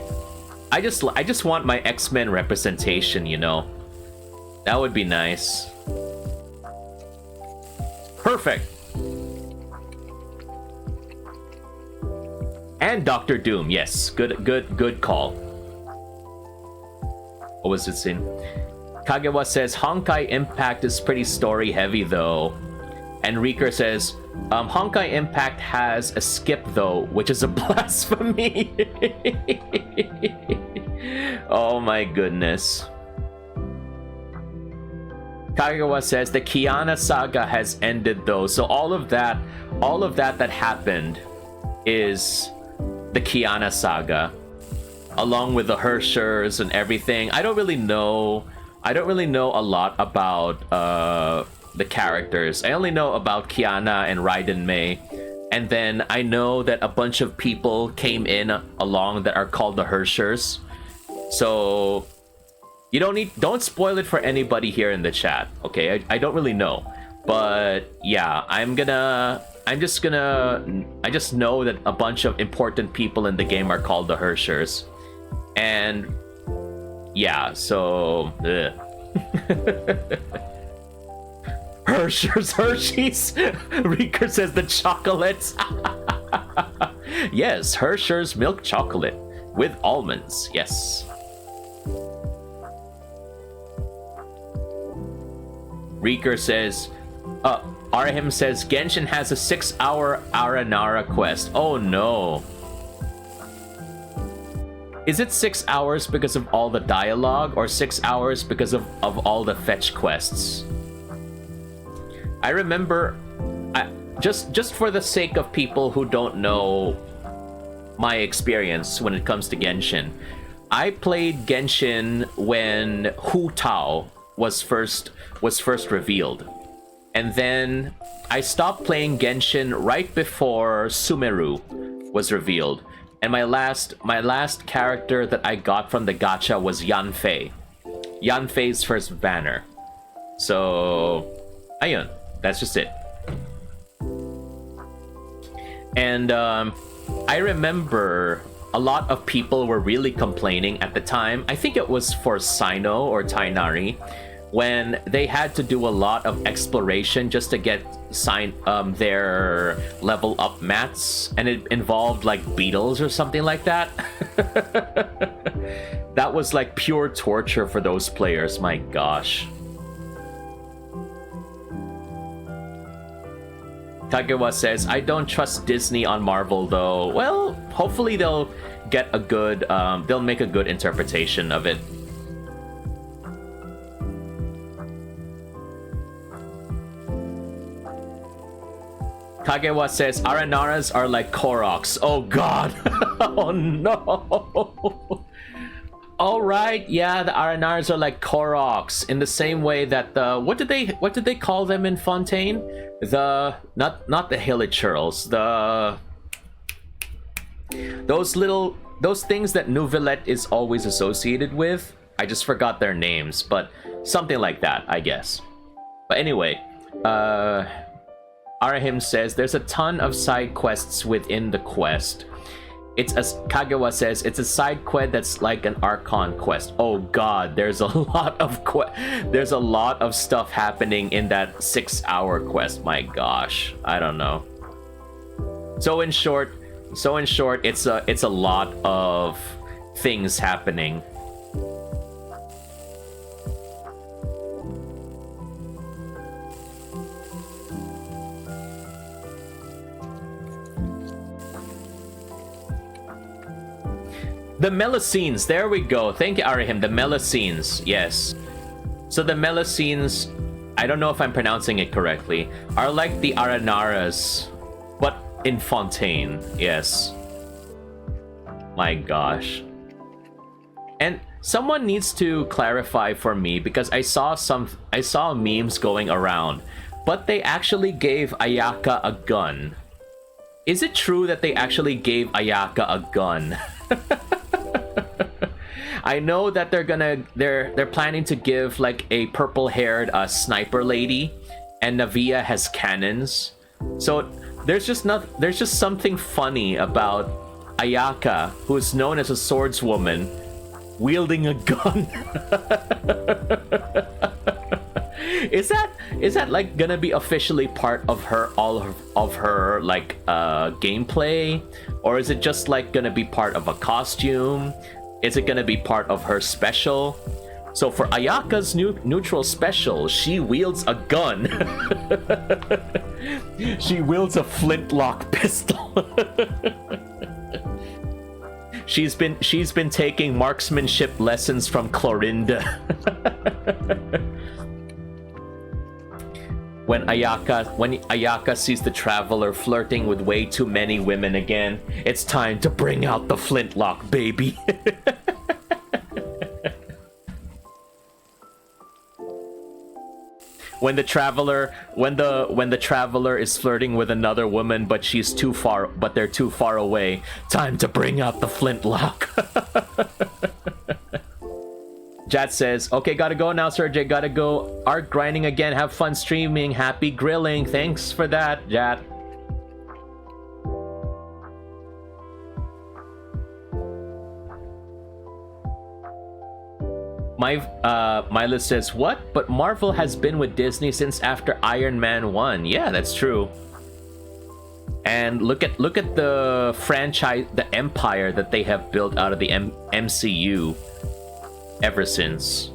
I just want my X-Men representation, you know. That would be nice. Perfect. And Doctor Doom, yes, good call. What was it saying? Kagewa says, Honkai Impact is pretty story heavy though. And Reeker says, Honkai Impact has a skip though, which is a blasphemy. Oh my goodness. Kagewa says, the Kiana saga has ended though. So all of that that happened is the Kiana saga, along with the Hershers and everything. I don't really know a lot about the characters. I only know about Kiana and Raiden Mei, and then I know that a bunch of people came in along that are called the Hershers. So you don't spoil it for anybody here in the chat, okay? I don't really know, but yeah, I just know that a bunch of important people in the game are called the Hershers. And yeah, so Hershey's. Reeker says the chocolates. Yes, Hershey's milk chocolate with almonds. Yes. Reeker says, Arahim says, Genshin has a 6-hour Aranara quest. Oh no. Is it 6 hours because of all the dialogue, or 6 hours because of all the fetch quests? I remember, just for the sake of people who don't know my experience when it comes to Genshin, I played Genshin when Hu Tao was first revealed. And then I stopped playing Genshin right before Sumeru was revealed. And my last character that I got from the gacha was Yanfei. Yanfei's first banner. So, ayun. That's just it. And I remember a lot of people were really complaining at the time. I think it was for Sino or Tainari, when they had to do a lot of exploration just to get their level up mats, and it involved like beetles or something like that. That was like pure torture for those players, my gosh. Kagewa says, I don't trust Disney on Marvel though. Well, hopefully they'll get a good, they'll make a good interpretation of it. Kagewa says, Aranaras are like Koroks. Oh god. Oh no. Alright, yeah, the Aranaras are like Koroks, in the same way that the what did they call them in Fontaine? The not the Hilichurls, those things that Nouvellette is always associated with. I just forgot their names, but something like that, I guess. But anyway, Arahim says there's a ton of side quests within the quest. It's, as Kagewa says, it's a side quest that's like an Archon quest. Oh god, there's a lot of stuff happening in that 6-hour quest. My gosh, I don't know. So in short, it's a lot of things happening. The Melusines, there we go. Thank you, Arahim. The Melusines, yes. So the Melusines, I don't know if I'm pronouncing it correctly, are like the Aranaras, but in Fontaine, yes. My gosh. And someone needs to clarify for me, because I saw memes going around, but they actually gave Ayaka a gun. Is it true that they actually gave Ayaka a gun? I know that they're planning to give like a purple-haired sniper lady, and Navia has cannons. So there's just something funny about Ayaka, who is known as a swordswoman, wielding a gun. Is that like gonna be officially part of all of her like gameplay, or is it just like gonna be part of a costume? Is it gonna be part of her special? So for Ayaka's neutral special, she wields a gun. She wields a flintlock pistol. She's been taking marksmanship lessons from Clorinda. When Ayaka sees the Traveler flirting with way too many women again, it's time to bring out the flintlock, baby. When the Traveler is flirting with another woman, but they're too far away, time to bring out the flintlock. Jat says, okay, gotta go now, Serjay, gotta go art grinding again, have fun streaming, happy grilling, thanks for that, Jat. Mila says, what? But Marvel has been with Disney since after Iron Man 1. Yeah, that's true. And look at the franchise, the empire that they have built out of the MCU ever since.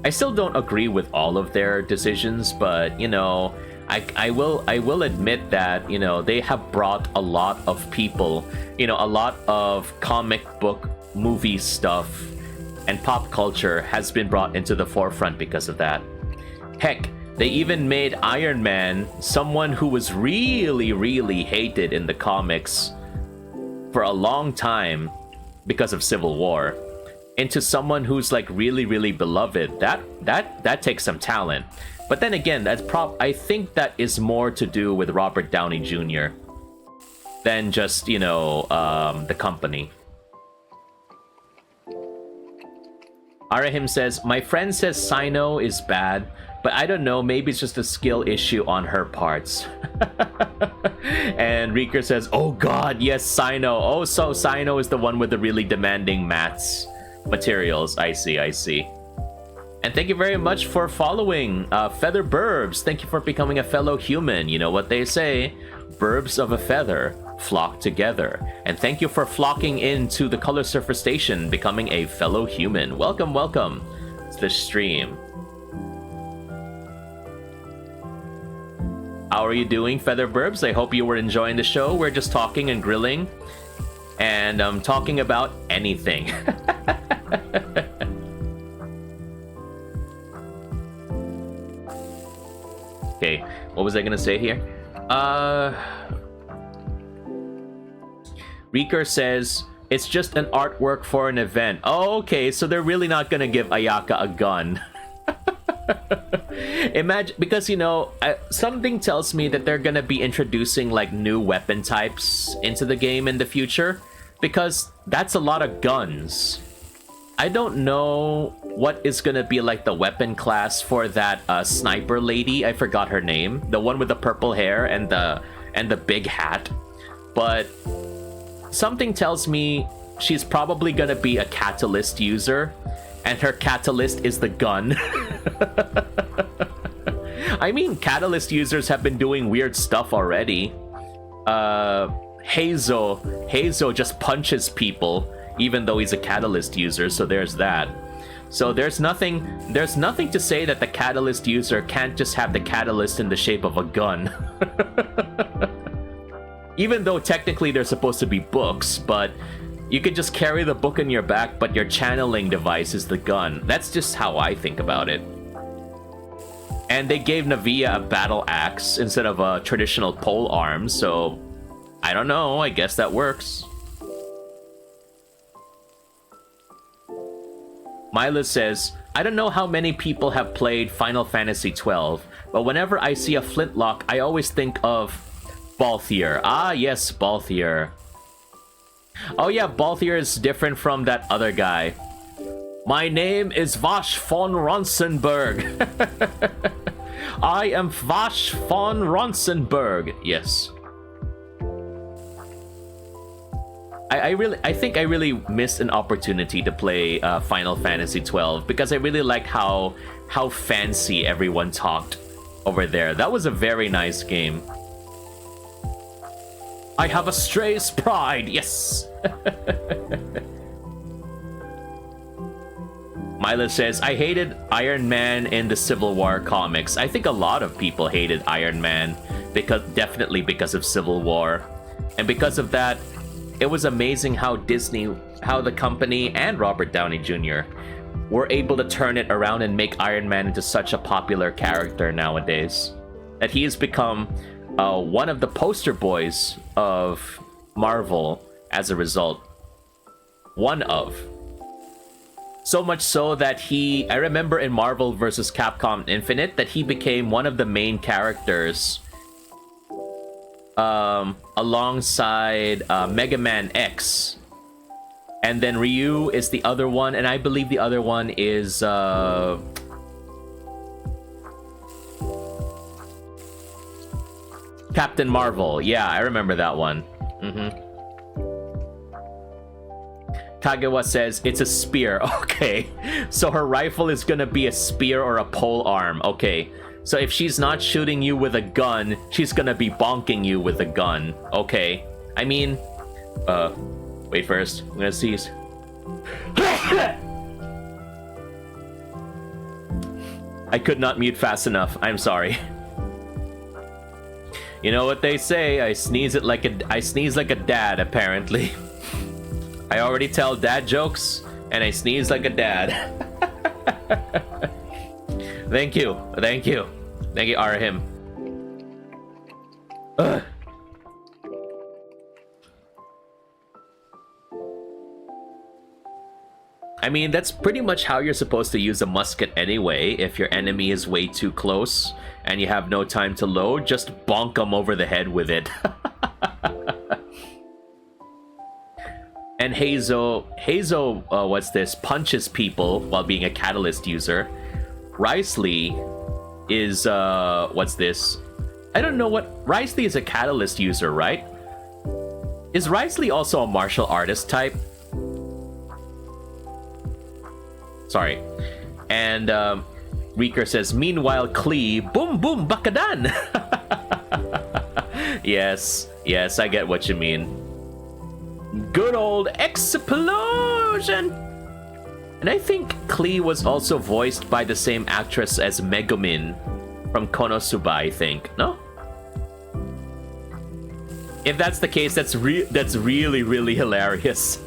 I still don't agree with all of their decisions, but you know, I will admit that, you know, they have brought a lot of people, you know, a lot of comic book movie stuff and pop culture has been brought into the forefront because of that. Heck, they even made Iron Man, someone who was really hated in the comics for a long time because of Civil War, into someone who's like really beloved. That takes some talent. But then again, I think that is more to do with Robert Downey Jr. than just, you know, the company. Arahim says, my friend says Sino is bad, but I don't know, maybe it's just a skill issue on her parts. And Reeker says, oh god, yes, Sino. Oh, so Sino is the one with the really demanding materials. I see. And thank you very much for following Feather Burbs. Thank you for becoming a fellow human. You know what they say, burbs of a feather flock together. And thank you for flocking into the Color Surfer Station, becoming a fellow human. Welcome to the stream. How are you doing, Feather Burbs? I hope you were enjoying the show. We're just talking and grilling and talking about anything. Okay, what was I gonna say here? Reeker says, it's just an artwork for an event. Oh, okay, so they're really not gonna give Ayaka a gun. Imagine, because, you know, something tells me that they're gonna be introducing like new weapon types into the game in the future, because that's a lot of guns. I don't know what is gonna be like the weapon class for that sniper lady. I forgot her name, the one with the purple hair and the big hat, but something tells me she's probably gonna be a catalyst user, and her catalyst is the gun. I mean, catalyst users have been doing weird stuff already. Hazo just punches people even though he's a catalyst user, so there's that. So there's nothing to say that the catalyst user can't just have the catalyst in the shape of a gun. Even though technically they're supposed to be books, but you could just carry the book in your back, but your channeling device is the gun. That's just how I think about it. And they gave Navia a battle axe instead of a traditional pole arm, so I don't know, I guess that works. Mila says, I don't know how many people have played Final Fantasy XII, but whenever I see a flintlock, I always think of Balthier. Ah, yes, Balthier. Oh yeah, Balthier is different from that other guy. My name is Vash von Ronsenberg. I am Vash von Ronsenberg. Yes. I think I really missed an opportunity to play Final Fantasy XII because I really liked how fancy everyone talked over there. That was a very nice game. I have a stray's pride, yes. Mila says, I hated Iron Man in the Civil War comics. I think a lot of people hated Iron Man definitely because of Civil War. And because of that, it was amazing how the company and Robert Downey Jr. were able to turn it around and make Iron Man into such a popular character nowadays. That he has become one of the poster boys of Marvel as a result. One of. So much so that I remember in Marvel vs. Capcom Infinite that he became one of the main characters alongside Mega Man X. And then Ryu is the other one, and I believe the other one is Captain Marvel. Yeah, I remember that one. Kagawa says, it's a spear. Okay. So her rifle is gonna be a spear or a pole arm. Okay. So if she's not shooting you with a gun, she's gonna be bonking you with a gun. Okay. I mean, wait first. I'm gonna sneeze. I could not mute fast enough. I'm sorry. You know what they say, I sneeze like a dad, apparently. I already tell dad jokes, and I sneeze like a dad. Thank you, Arahim. Ugh. I mean, that's pretty much how you're supposed to use a musket anyway. If your enemy is way too close and you have no time to load, just bonk them over the head with it. And Hazo, what's this? Punches people while being a catalyst user. Risley is, what's this? I don't know what... Risley is a catalyst user, right? Is Risley also a martial artist type? Sorry. And Reeker says, meanwhile, Klee, boom boom bakadan. Yes, I get what you mean. Good old explosion. And I think Klee was also voiced by the same actress as Megumin from Konosuba, I think. No? If that's the case, that's really, really hilarious.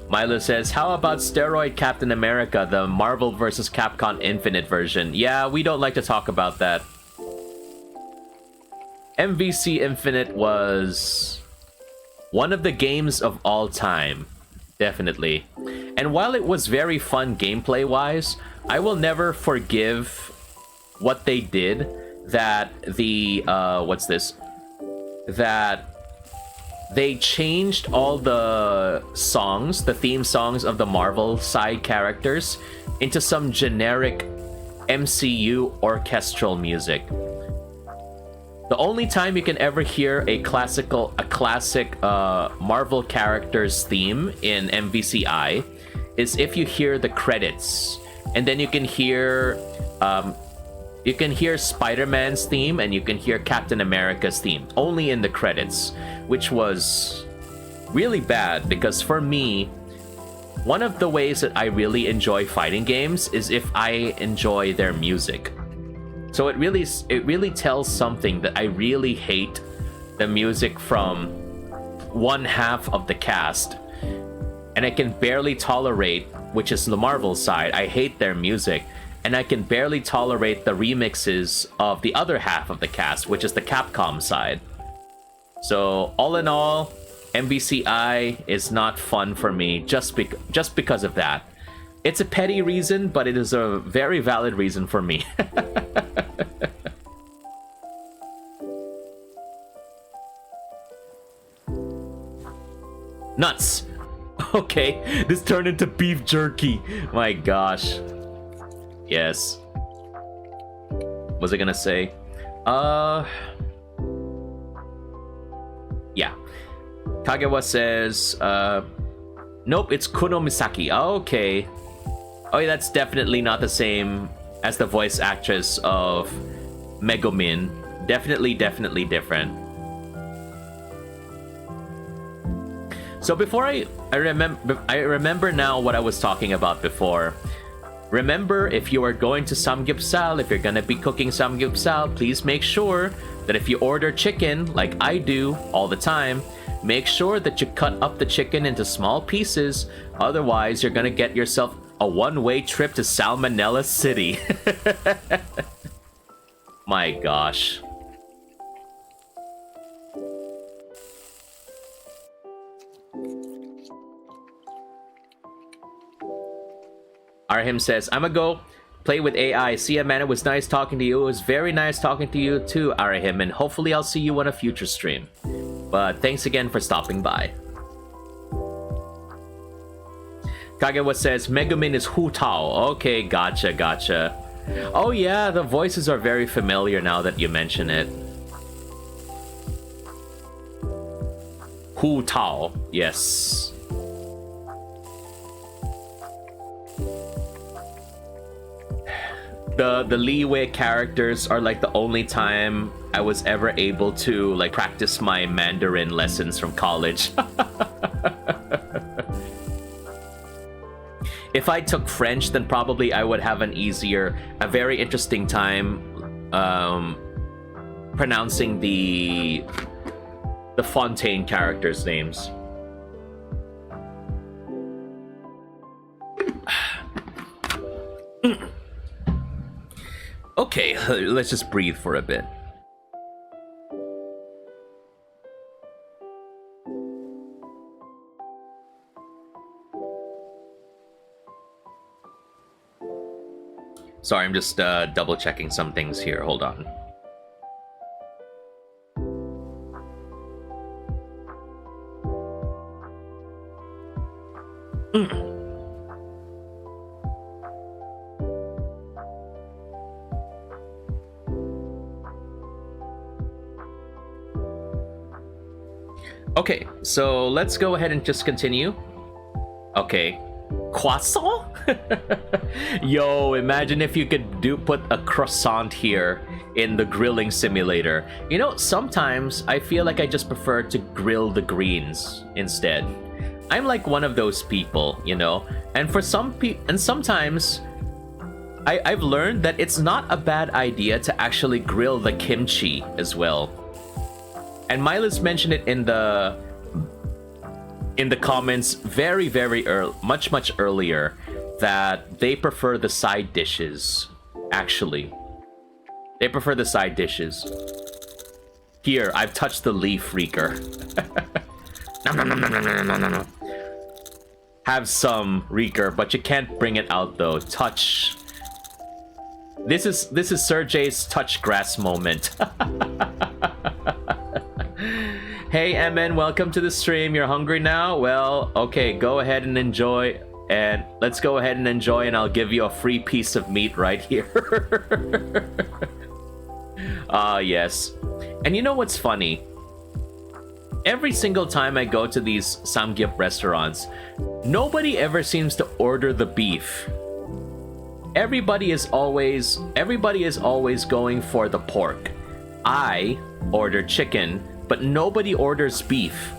Milo says, how about Steroid Captain America, the Marvel vs. Capcom Infinite version? Yeah, we don't like to talk about that. MVC Infinite was one of the games of all time. Definitely. And while it was very fun gameplay-wise, I will never forgive what they did that the, what's this? That they changed all the songs, the theme songs of the Marvel side characters, into some generic MCU orchestral music. The only time you can ever hear a classic Marvel character's theme in MVCI is if you hear the credits, and then you can hear Spider-Man's theme and you can hear Captain America's theme only in the credits, which was really bad because for me, one of the ways that I really enjoy fighting games is if I enjoy their music. So it really tells something that I really hate the music from one half of the cast, and I can barely tolerate, which is the Marvel side, I hate their music, and I can barely tolerate the remixes of the other half of the cast, which is the Capcom side. So all in all, MVCI is not fun for me just because of that. It's a petty reason, but it is a very valid reason for me. Nuts! Okay, this turned into beef jerky. My gosh. Yes. What was I gonna say? Yeah. Kagewa says, nope, it's Kuno Misaki. Okay. Oh, yeah, that's definitely not the same as the voice actress of Megumin. Definitely different. So before I remember now what I was talking about before. Remember, if you are going to Samgyeopsal, if you're gonna be cooking Samgyeopsal, please make sure that if you order chicken, like I do all the time, make sure that you cut up the chicken into small pieces. Otherwise, you're gonna get yourself a one-way trip to Salmonella City. My gosh. Arhim says, I'ma go play with AI. See ya, man. It was nice talking to you. It was very nice talking to you too, Arhim. And hopefully I'll see you on a future stream. But thanks again for stopping by. Kagewa says, Megumin is Hu Tao. Okay, gotcha. Oh yeah, the voices are very familiar now that you mention it. Hu Tao, yes. The Liyue characters are like the only time I was ever able to like practice my Mandarin lessons from college. if I took French, then probably I would have a very interesting time pronouncing the Fontaine characters' names. Okay, let's just breathe for a bit. Sorry, I'm just double checking some things here. Hold on. Okay, so let's go ahead and just continue. Okay. Croissant? Yo, imagine if you could put a croissant here in the grilling simulator. You know, sometimes I feel like I just prefer to grill the greens instead. I'm like one of those people, you know. And for sometimes I've learned that it's not a bad idea to actually grill the kimchi as well. And Milas mentioned it in the comments very early, much earlier, that they prefer the side dishes. Actually, they prefer the side dishes. Here, I've touched the leaf, Reeker. No. Have some, Reeker, but you can't bring it out though. Touch. This is Serjay's touch grass moment. Hey, MN, welcome to the stream. You're hungry now? Well, okay, go ahead and enjoy. And let's go ahead and enjoy, and I'll give you a free piece of meat right here. Yes. And you know what's funny? Every single time I go to these samgyup restaurants, nobody ever seems to order the beef. Everybody is always going for the pork. I order chicken, but nobody orders beef.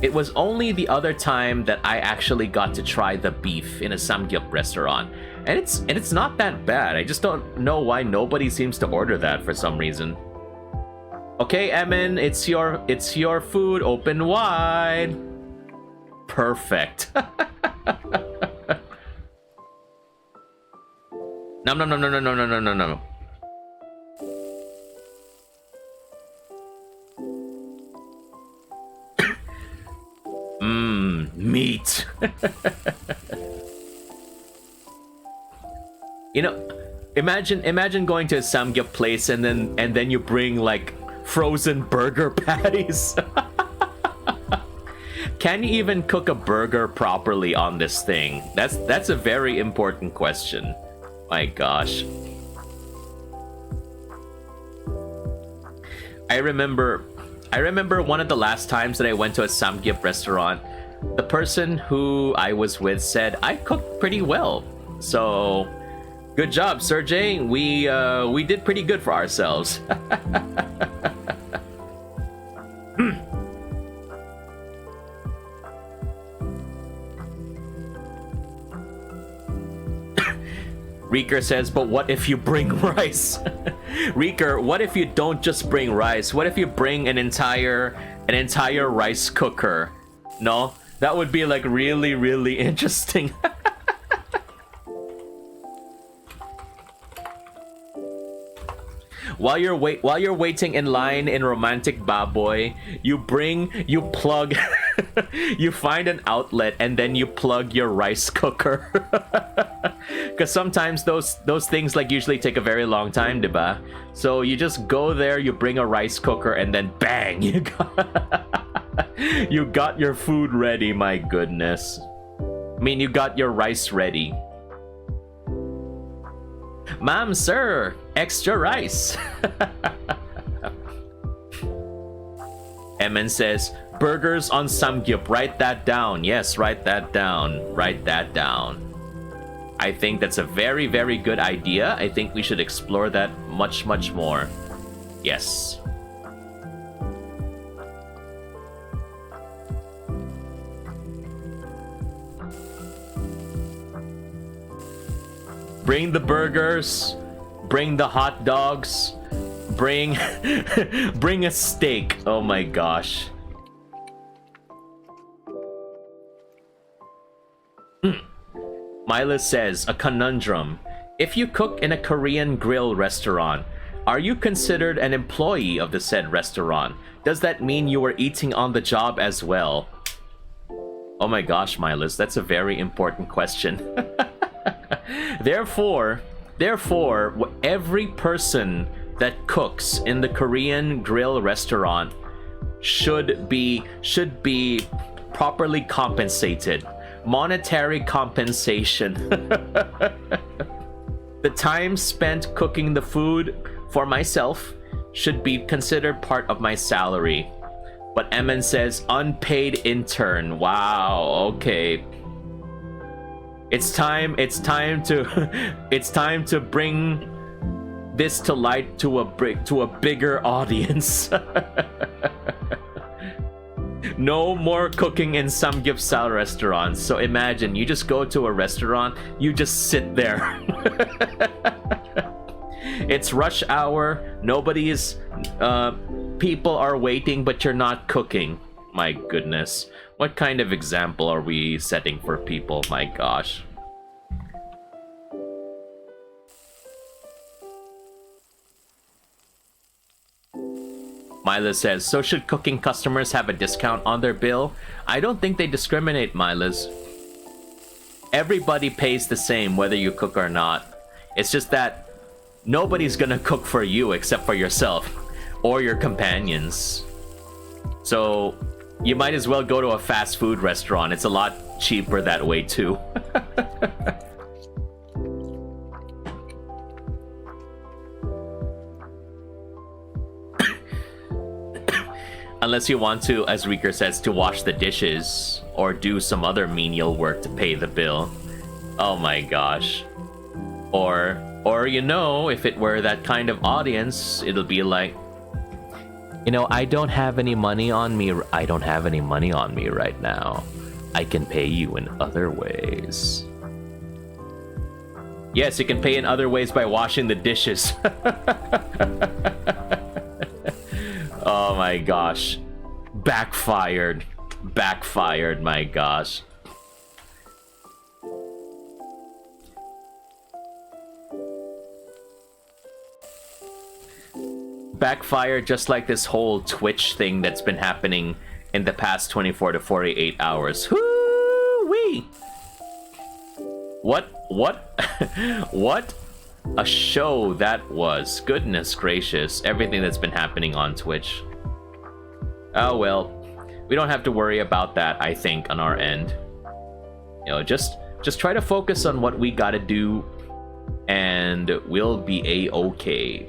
It was only the other time that I actually got to try the beef in a samgyup restaurant. And it's not that bad. I just don't know why nobody seems to order that for some reason. Okay, Emin, it's your food. Open wide. Perfect. No. Meat. You know, imagine going to a samgyup place and then you bring like frozen burger patties. Can you even cook a burger properly on this thing? That's a very important question. My gosh. I remember one of the last times that I went to a samgyup restaurant, the person who I was with said I cooked pretty well. So, good job, Serjay. We did pretty good for ourselves. Reeker says, but what if you bring rice? Reeker, what if you don't just bring rice? What if you bring an entire rice cooker? No? That would be like really interesting. While you're waiting in line in Romantic Baboy, you plug you find an outlet and then you plug your rice cooker. Because sometimes those things like usually take a very long time, diba? So you just go there, you bring a rice cooker, and then bang, you got your food ready. My goodness. I mean, you got your rice ready. Ma'am, sir, extra rice. Emin says, burgers on samgyup. Write that down. Yes, write that down. Write that down. I think that's a very good idea. I think we should explore that much more. Yes. Bring the burgers. Bring the hot dogs. Bring bring a steak. Oh my gosh. Mila says, a conundrum. If you cook in a Korean grill restaurant, are you considered an employee of the said restaurant? Does that mean you are eating on the job as well? Oh my gosh, Milas, that's a very important question. Therefore, every person that cooks in the Korean grill restaurant should be properly compensated. Monetary compensation. The time spent cooking the food for myself should be considered part of my salary. But Emin says unpaid intern. Wow, okay. It's time to bring this to light to a bigger audience. No more cooking in samgyeopsal restaurants. So imagine you just go to a restaurant, you just sit there. It's rush hour, people are waiting, but you're not cooking. My goodness. What kind of example are we setting for people? My gosh. Mila says, so should cooking customers have a discount on their bill? I don't think they discriminate, Milas. Everybody pays the same whether you cook or not. It's just that nobody's gonna cook for you except for yourself or your companions. So you might as well go to a fast food restaurant. It's a lot cheaper that way too. Unless you want to, as Rieker says, to wash the dishes or do some other menial work to pay the bill. Oh my gosh. Or you know, if it were that kind of audience, it'll be like, you know, I don't have any money on me right now. I can pay you in other ways. Yes, you can pay in other ways by washing the dishes. Oh my gosh. Backfired, my gosh. Backfired just like this whole Twitch thing that's been happening in the past 24 to 48 hours. Whoo-wee! What? What a show that was. Goodness gracious. Everything that's been happening on Twitch. Oh well. We don't have to worry about that, I think, on our end. You know, just try to focus on what we gotta do and we'll be a-okay.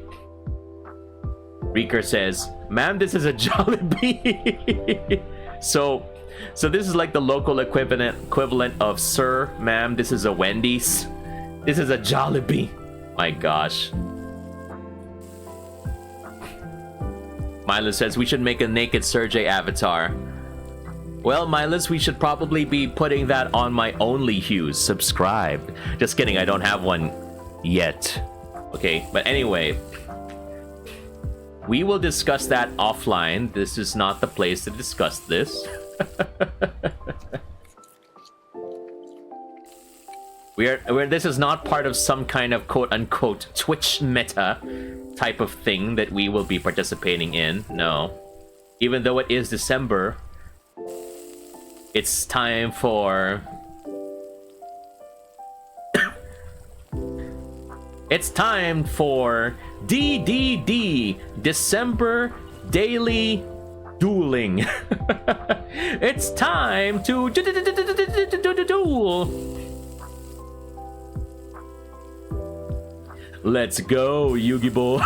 Rieker says, ma'am, this is a Jollibee. So this is like the local equivalent of, sir, ma'am, this is a Wendy's. This is a Jollibee. My gosh. Mila says, we should make a naked Serjay avatar. Well, Milas, we should probably be putting that on my OnlyHues. Subscribed. Just kidding, I don't have one yet. Okay, but anyway. We will discuss that offline. This is not the place to discuss this. This is not part of some kind of quote-unquote Twitch meta type of thing that we will be participating in. No. Even though it is December, it's time for... It's time for DDD, December Daily Dueling. It's time to duel. Let's go, Yugi boy.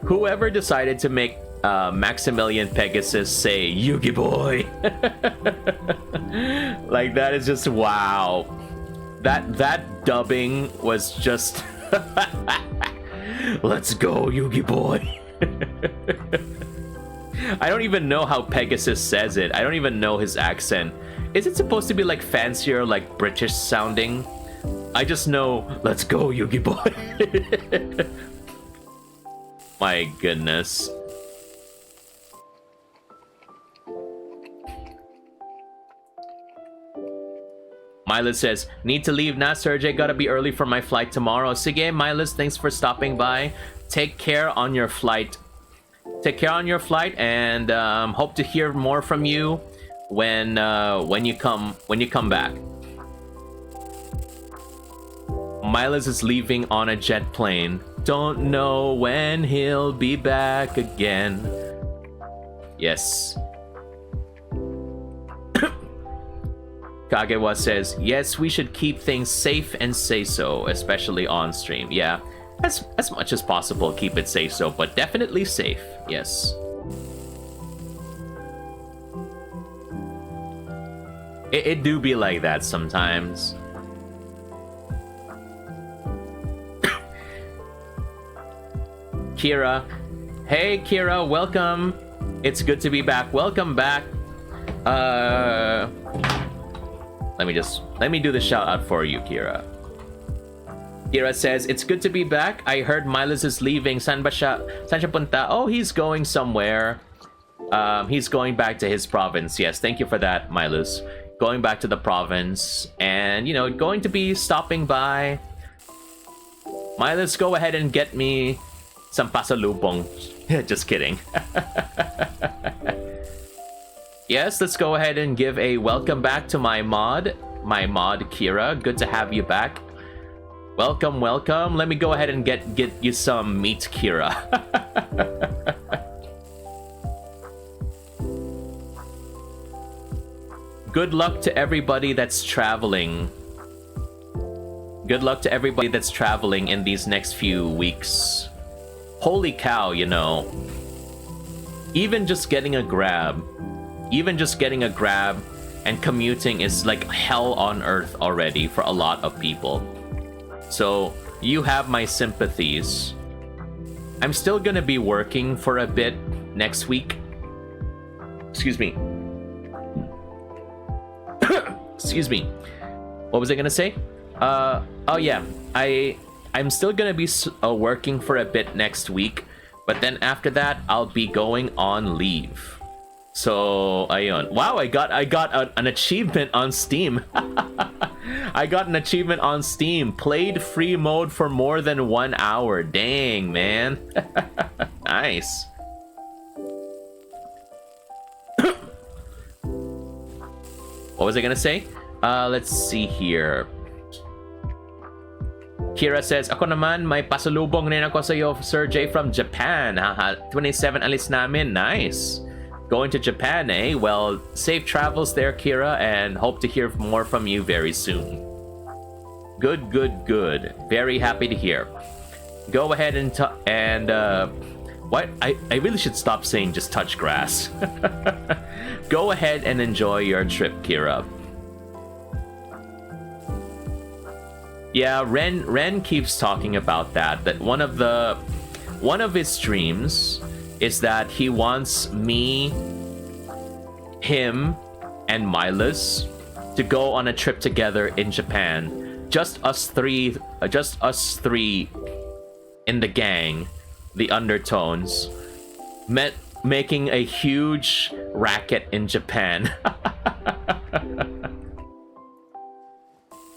Whoever decided to make Maximilian Pegasus say Yugi boy. Like, that is just wow. That dubbing was just let's go, Yugi boy. I don't even know how Pegasus says it. I don't even know his accent. Is it supposed to be like fancier, like British sounding? I just know, let's go, Yugi boy. My goodness. Milas says, need to leave now, Serjay. Gotta be early for my flight tomorrow. Sige, Milas, thanks for stopping by. Take care on your flight. Take care on your flight, and hope to hear more from you when you come back. Milas is leaving on a jet plane. Don't know when he'll be back again. Yes. Kagewa says, yes, we should keep things safe and say so, especially on stream. Yeah, as much as possible, keep it safe so, but definitely safe. Yes. It do be like that sometimes. Kira. Hey, Kira, welcome. It's good to be back. Welcome back. Let me do the shout out for you, Kira. Kira says, it's good to be back. I heard Milas is leaving. Saan siya punta? Oh, he's going somewhere. He's going back to his province. Yes, thank you for that, Milas. Going back to the province, and you know, going to be stopping by. Milas, go ahead and get me some pasalubong. Just kidding. Yes, let's go ahead and give a welcome back to my mod Kira. Good to have you back. Welcome, welcome. Let me go ahead and get you some meat, Kira. Good luck to everybody that's traveling. Good luck to everybody that's traveling in these next few weeks. Holy cow, you know. Even just getting a grab and commuting is like hell on earth already for a lot of people. So you have my sympathies. I'm still gonna be working for a bit next week. Excuse me. Excuse me. What was I gonna say? Oh yeah. I'm still gonna be working for a bit next week, but then after that I'll be going on leave. So, ayun. Wow, I got an achievement on Steam. I got an achievement on Steam. Played free mode for more than 1 hour. Dang, man. Nice. What was I gonna say? Let's see here. Kira says, ako naman, may pasalubong rin ako sa'yo, Serjay, from Japan. Haha, 27 alis namin. Nice. Going to Japan, eh? Well, safe travels there, Kira, and hope to hear more from you very soon. Good, good, good. Very happy to hear. Go ahead and what? I really should stop saying just touch grass. Go ahead and enjoy your trip, Kira. Yeah, Ren keeps talking about that one of his streams is that he wants me, him, and Milas to go on a trip together in Japan. Just us three in the gang, the Undertones, making a huge racket in Japan.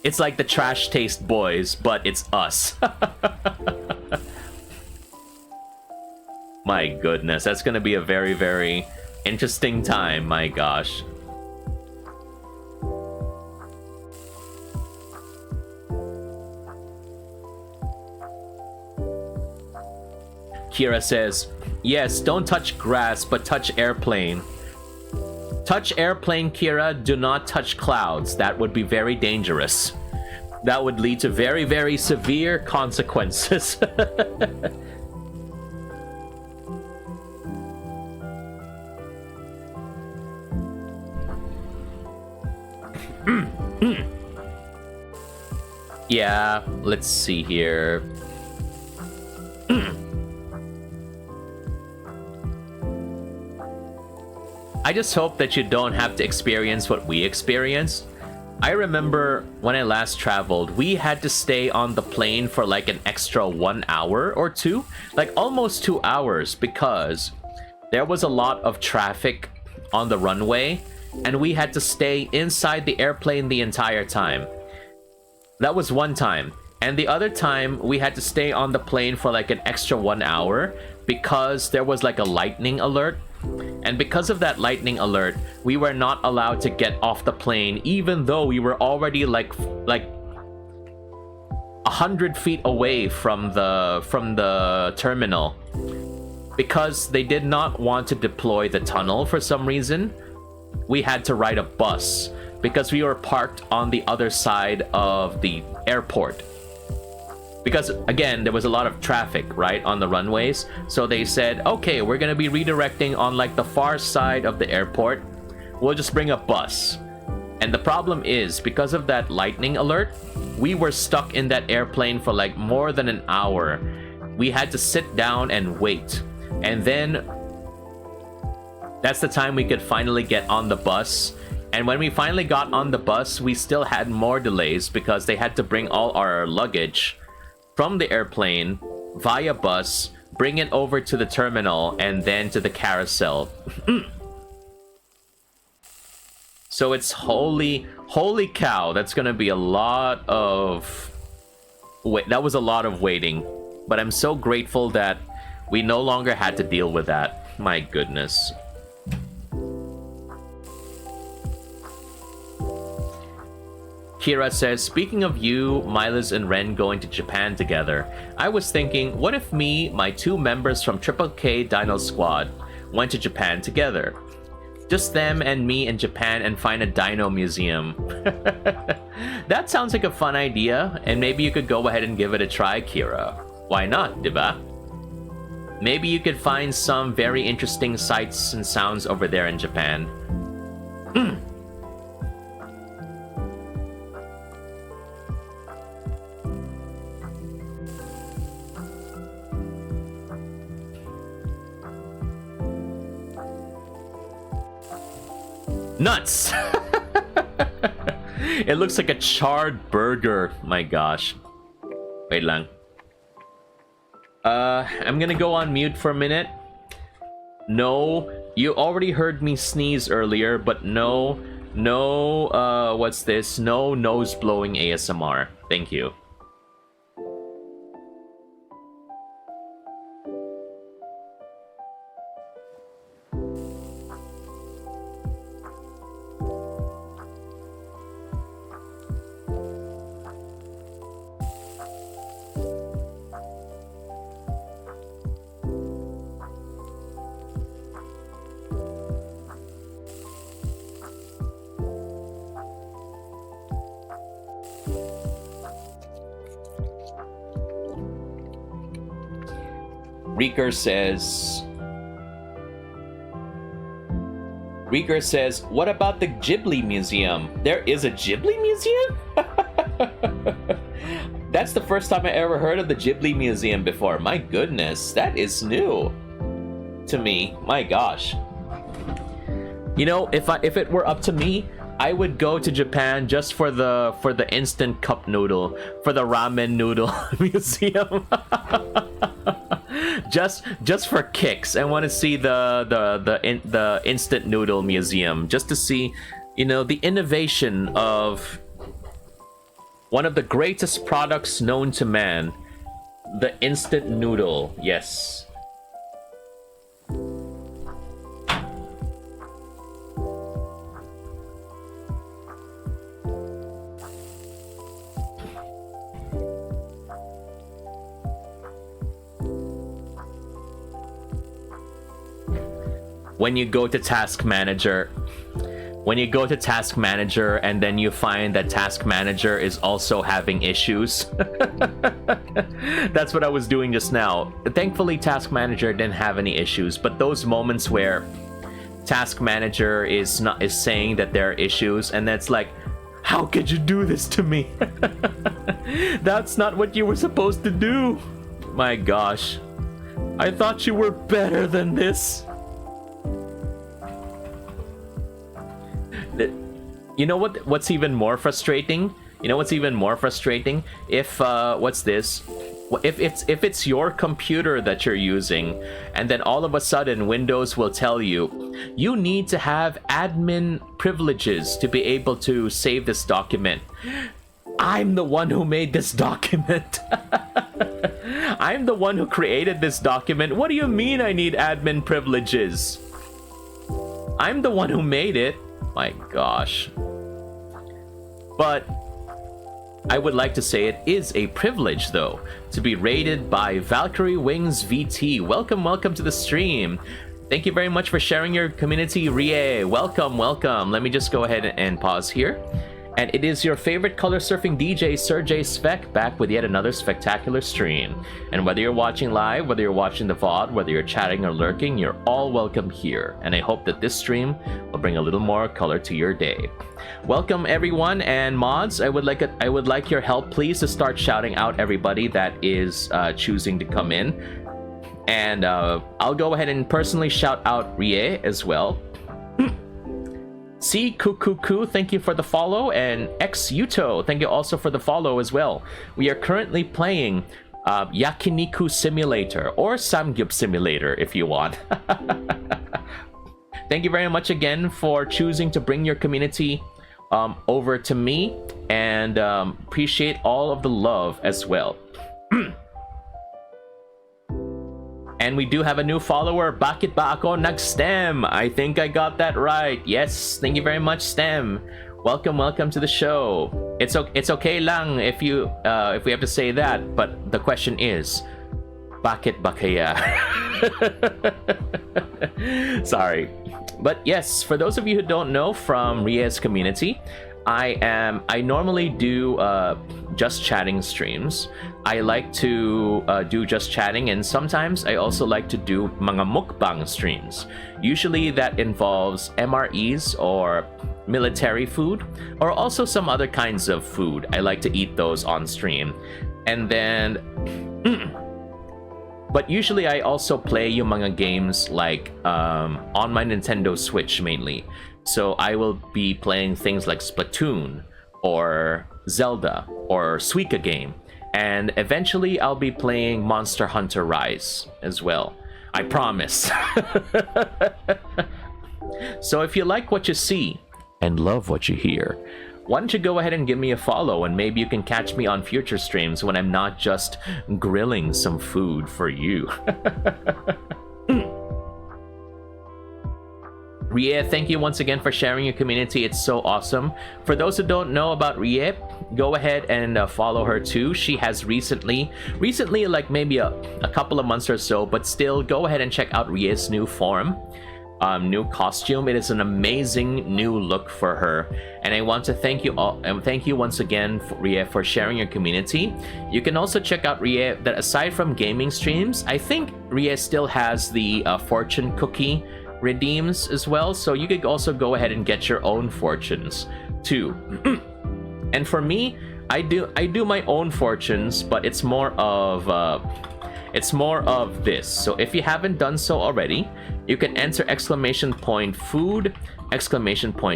It's like the Trash Taste Boys, but it's us. My goodness, that's gonna be a very, very interesting time, my gosh. Kira says, yes, don't touch grass, but touch airplane. Touch airplane, Kira, do not touch clouds. That would be very dangerous. That would lead to very, very severe consequences. Yeah, let's see here. I just hope that you don't have to experience what we experienced. I remember when I last traveled, we had to stay on the plane for like an extra 1 hour or two, like almost 2 hours, because there was a lot of traffic on the runway and we had to stay inside the airplane the entire time. That was one time. And the other time we had to stay on the plane for like an extra 1 hour because there was like a lightning alert. And because of that lightning alert, we were not allowed to get off the plane, even though we were already like 100 feet away from the terminal, because they did not want to deploy the tunnel for some reason. We had to ride a bus because we were parked on the other side of the airport. Because, again, there was a lot of traffic, right, on the runways. So they said, okay, we're going to be redirecting on, like, the far side of the airport. We'll just bring a bus. And the problem is, because of that lightning alert, we were stuck in that airplane for, like, more than an hour. We had to sit down and wait. And then, that's the time we could finally get on the bus. And when we finally got on the bus, we still had more delays because they had to bring all our luggage from the airplane via bus, bring it over to the terminal, and then to the carousel. So it's holy cow, that's gonna be a lot of that was a lot of waiting. But I'm so grateful that we no longer had to deal with that. My goodness. Kira says, speaking of you, Milas, and Ren going to Japan together, I was thinking, what if me, my 2 members from Triple K Dino Squad, went to Japan together? Just them and me in Japan and find a dino museum. That sounds like a fun idea, and maybe you could go ahead and give it a try, Kira. Why not, diba? Maybe you could find some very interesting sights and sounds over there in Japan. Nuts! It looks like a charred burger. My gosh. Wait lang. I'm gonna go on mute for a minute. No, you already heard me sneeze earlier, but no, what's this? No nose blowing ASMR. Thank you. Reeker says, what about the Ghibli Museum? There is a Ghibli Museum? That's the first time I ever heard of the Ghibli Museum before. My goodness, that is new to me. My gosh. You know, if it were up to me, I would go to Japan just for the instant cup noodle, for the ramen noodle museum. just for kicks. I want to see the instant noodle museum, just to see, you know, the innovation of one of the greatest products known to man, the instant noodle. Yes. When you go to Task Manager and then you find that Task Manager is also having issues. That's what I was doing just now. Thankfully, Task Manager didn't have any issues, but those moments where Task Manager is saying that there are issues, and that's like, how could you do this to me? That's not what you were supposed to do. My gosh. I thought you were better than this. You know what's even more frustrating? You know what's even more frustrating? If what's this? If it's your computer that you're using, and then all of a sudden Windows will tell you, you need to have admin privileges to be able to save this document. I'm the one who made this document. I'm the one who created this document. What do you mean I need admin privileges? I'm the one who made it. My gosh. But I would like to say it is a privilege, though, to be rated by Valkyrie Wings VT. Welcome to the stream. Thank you very much for sharing your community, Rie. Welcome. Let me just go ahead and pause here. And it is your favorite color surfing DJ, Serjay Svek, back with yet another spectacular stream. And whether you're watching live, whether you're watching the VOD, whether you're chatting or lurking, you're all welcome here. And I hope that this stream will bring a little more color to your day. Welcome everyone, and mods, I would like your help, please, to start shouting out everybody that is choosing to come in. And I'll go ahead and personally shout out Rie as well. C Kukuku, thank you for the follow, and X Yuto, thank you also for the follow as well. We are currently playing Yakiniku Simulator, or Samgyup Simulator if you want. Thank you very much again for choosing to bring your community over to me, and appreciate all of the love as well. And we do have a new follower. Bakit ba ako nag-STEM? I think I got that right. Yes, thank you very much, STEM. Welcome to the show. It's okay lang if we have to say that, but the question is, bakit ba kaya? Sorry. But yes, for those of you who don't know from Rie's community, I normally do just chatting streams. I like to do just chatting, and sometimes I also like to do mga mukbang streams. Usually that involves MREs or military food, or also some other kinds of food. I like to eat those on stream. And then but usually I also play yung mga games like on my Nintendo Switch mainly. So I will be playing things like Splatoon or Zelda or Suika game. And eventually I'll be playing Monster Hunter Rise as well. I promise. So if you like what you see and love what you hear, why don't you go ahead and give me a follow, and maybe you can catch me on future streams when I'm not just grilling some food for you. Rie, thank you once again for sharing your community. It's so awesome. For those who don't know about Rie, go ahead and follow her too. She has recently, like maybe a couple of months or so, but still, go ahead and check out Rie's new form, new costume. It is an amazing new look for her, and I want to thank you all, and thank you once again, Rie, for sharing your community. You can also check out Rie that aside from gaming streams, I think Rie still has the fortune cookie redeems as well, so you could also go ahead and get your own fortunes too. And for me, I do my own fortunes, but it's more of this. So if you haven't done so already, you can enter !food,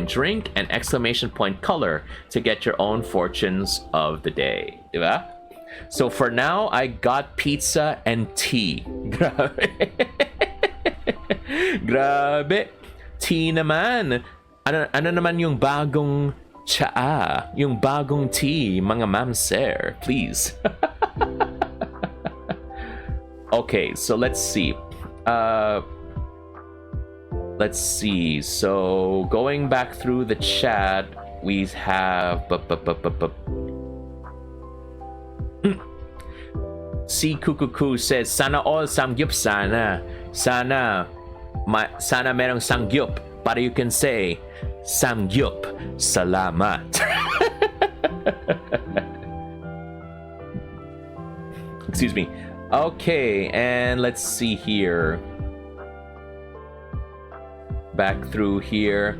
!drink, and !color to get your own fortunes of the day, diba? So for now, I got pizza and tea. Grabe. Tea naman. Ano naman yung bagong tsaa? Yung bagong tea, mga ma'am sir, please. Okay, so let's see. So going back through the chat, we have Si Kukuku says, sana all samgyup sana. Sana merong samgyup para you can say, samgyup, salamat. Excuse me. Okay, and let's see here. Back through here.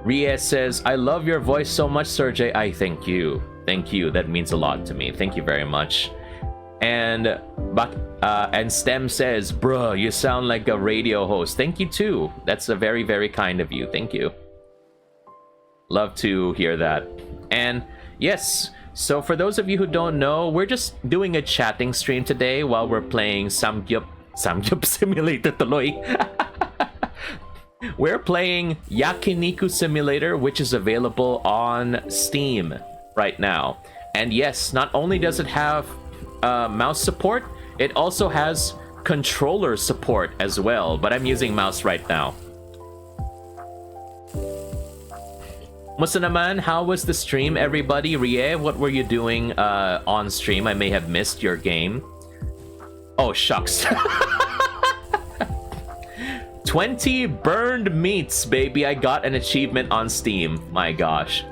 Rie says, I love your voice so much, Serjay. I thank you. Thank you. That means a lot to me. Thank you very much. And STEM says, bruh, you sound like a radio host. Thank you too. That's a very, very kind of you. Thank you. Love to hear that. And yes, so for those of you who don't know, we're just doing a chatting stream today while we're playing Samgyup Simulator tuloy. We're playing Yakiniku Simulator, which is available on Steam right now. And yes, not only does it have mouse support, it also has controller support as well, but I'm using mouse right now. Musta naman, how was the stream, everybody? Rie, what were you doing on stream? I may have missed your game. Oh, shucks. 20 burned meats, baby. I got an achievement on Steam. My gosh.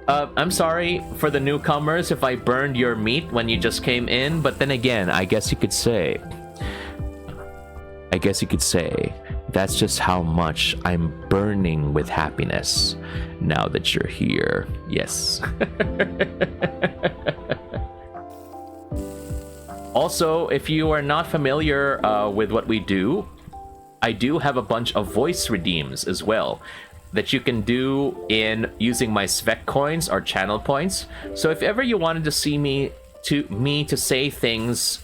I'm sorry for the newcomers if I burned your meat when you just came in, but then again, I guess you could say that's just how much I'm burning with happiness now that you're here. Yes. Also, if you are not familiar with what we do, I do have a bunch of voice redeems as well that you can do in using my Svek coins or channel points. So if ever you wanted to see me to say things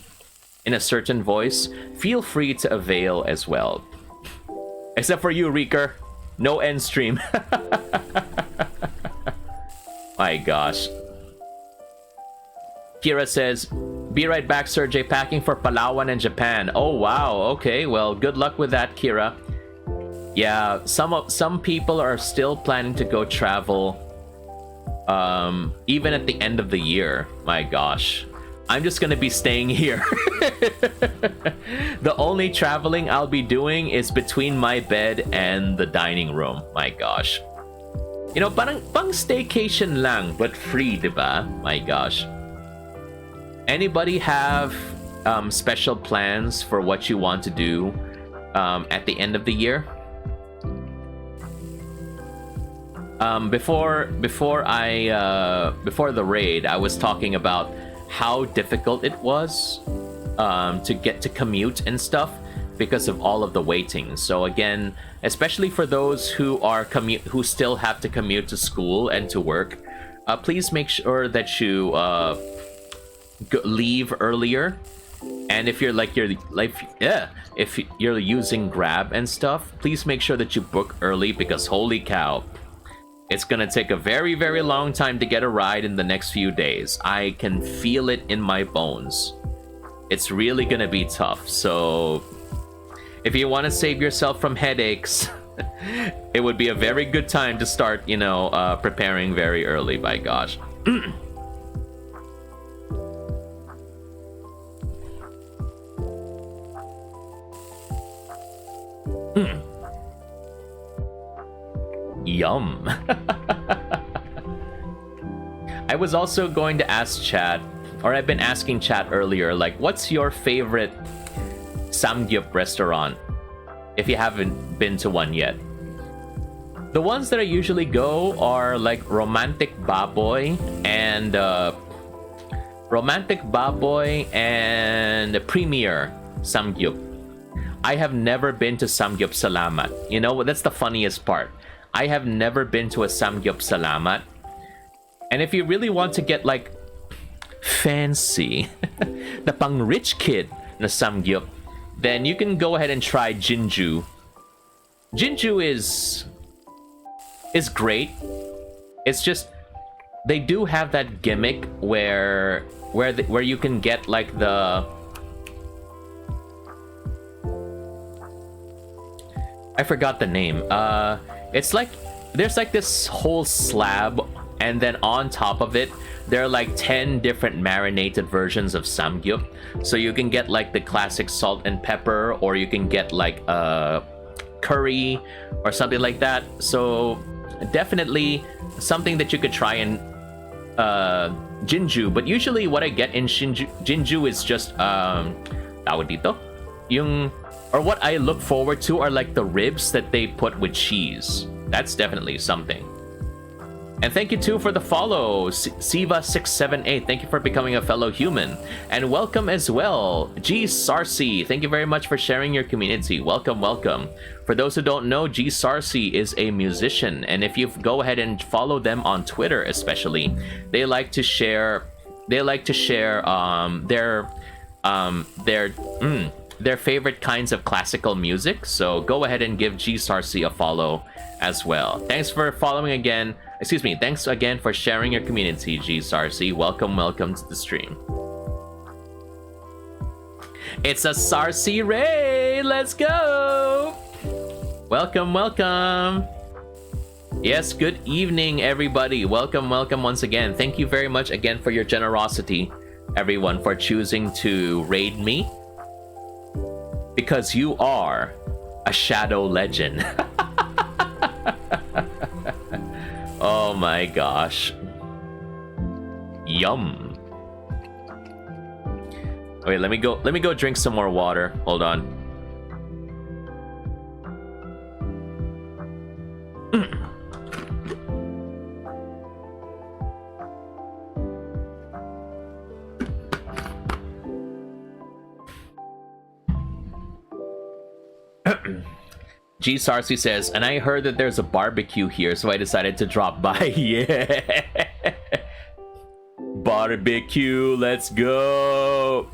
in a certain voice, feel free to avail as well. Except for you, Reeker. No end stream. My gosh. Kira says, be right back, Serjay, packing for Palawan and Japan. Oh, wow. Okay, well, good luck with that, Kira. Yeah, some people are still planning to go travel even at the end of the year. My gosh. I'm just gonna be staying here. The only traveling I'll be doing is between my bed and the dining room. My gosh. You know, pang staycation lang, but free, diba? My gosh. Anybody have special plans for what you want to do at the end of the year? Before the raid, I was talking about how difficult it was to get to commute and stuff because of all of the waiting. So again, especially for those who still have to commute to school and to work, please make sure that you leave earlier. And if if you're using Grab and stuff, please make sure that you book early, because holy cow, it's gonna take a very, very long time to get a ride in the next few days. I can feel it in my bones. It's really gonna be tough. So if you want to save yourself from headaches, it would be a very good time to start, preparing very early, by gosh. Yum. I was also going to ask chat, or I've been asking chat earlier, like, what's your favorite samgyup restaurant if you haven't been to one yet? The ones that I usually go are like Romantic Baboy and Premier Samgyup. I have never been to Samgyup Salamat. You know, that's the funniest part. I have never been to a Samgyup Salamat. And if you really want to get like fancy, the pang rich kid na Samgyup, then you can go ahead and try Jinju. Jinju is great. It's just they do have that gimmick where you can get like I forgot the name. It's like there's like this whole slab, and then on top of it there are like 10 different marinated versions of samgyup. So you can get like the classic salt and pepper, or you can get like curry or something like that. So definitely something that you could try in Jinju. But usually what I get in Jinju is just tawag dito, or what I look forward to are like the ribs that they put with cheese. That's definitely something. And thank you too for the follow, Siva678. Thank you for becoming a fellow human. And welcome as well, G Sarcy. Thank you very much for sharing your community. Welcome, welcome. For those who don't know, G Sarcy is a musician, and if you go ahead and follow them on Twitter, especially, they like to share. They like to share their favorite kinds of classical music. So go ahead and give G Sarcy a follow as well. Thanks for following again. Excuse me, thanks again for sharing your community, G Sarcy. Welcome, welcome to the stream. It's a Sarcy raid! Let's go! Welcome, welcome! Yes, good evening, everybody. Welcome, welcome once again. Thank you very much again for your generosity, everyone, for choosing to raid me. Because you are a shadow legend. Oh my gosh. Yum. Wait, let me go drink some more water. Hold on. G Sarcy says, and I heard that there's a barbecue here, so I decided to drop by. Yeah. Barbecue, let's go.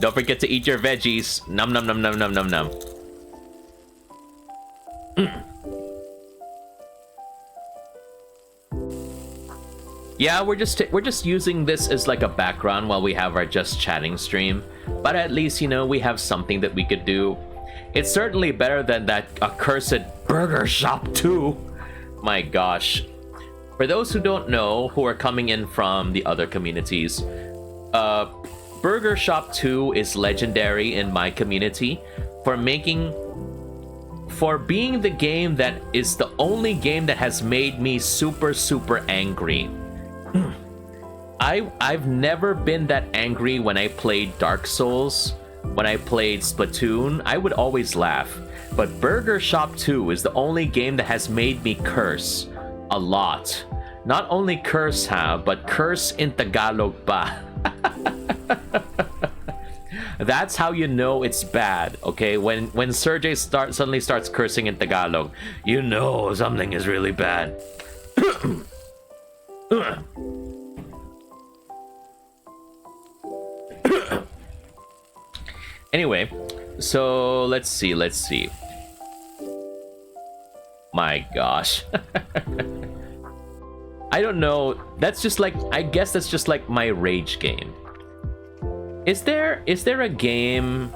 Don't forget to eat your veggies. Num num num num num num num. Yeah, we're just using this as like a background while we have our just chatting stream. But at least, you know, we have something that we could do. It's certainly better than that accursed burger shop 2. My gosh. For those who don't know, who are coming in from the other communities, Burger Shop 2 is legendary in my community for being the game that is the only game that has made me super angry. I've never been that angry when I played Dark Souls. When I played Splatoon, I would always laugh. But Burger Shop 2 is the only game that has made me curse a lot. Not only curse but curse in Tagalog pa. That's how you know it's bad, okay? When Serjay suddenly starts cursing in Tagalog, you know something is really bad. Anyway, so let's see. My gosh. I don't know. That's just like, I guess that's just like my rage game. Is there a game,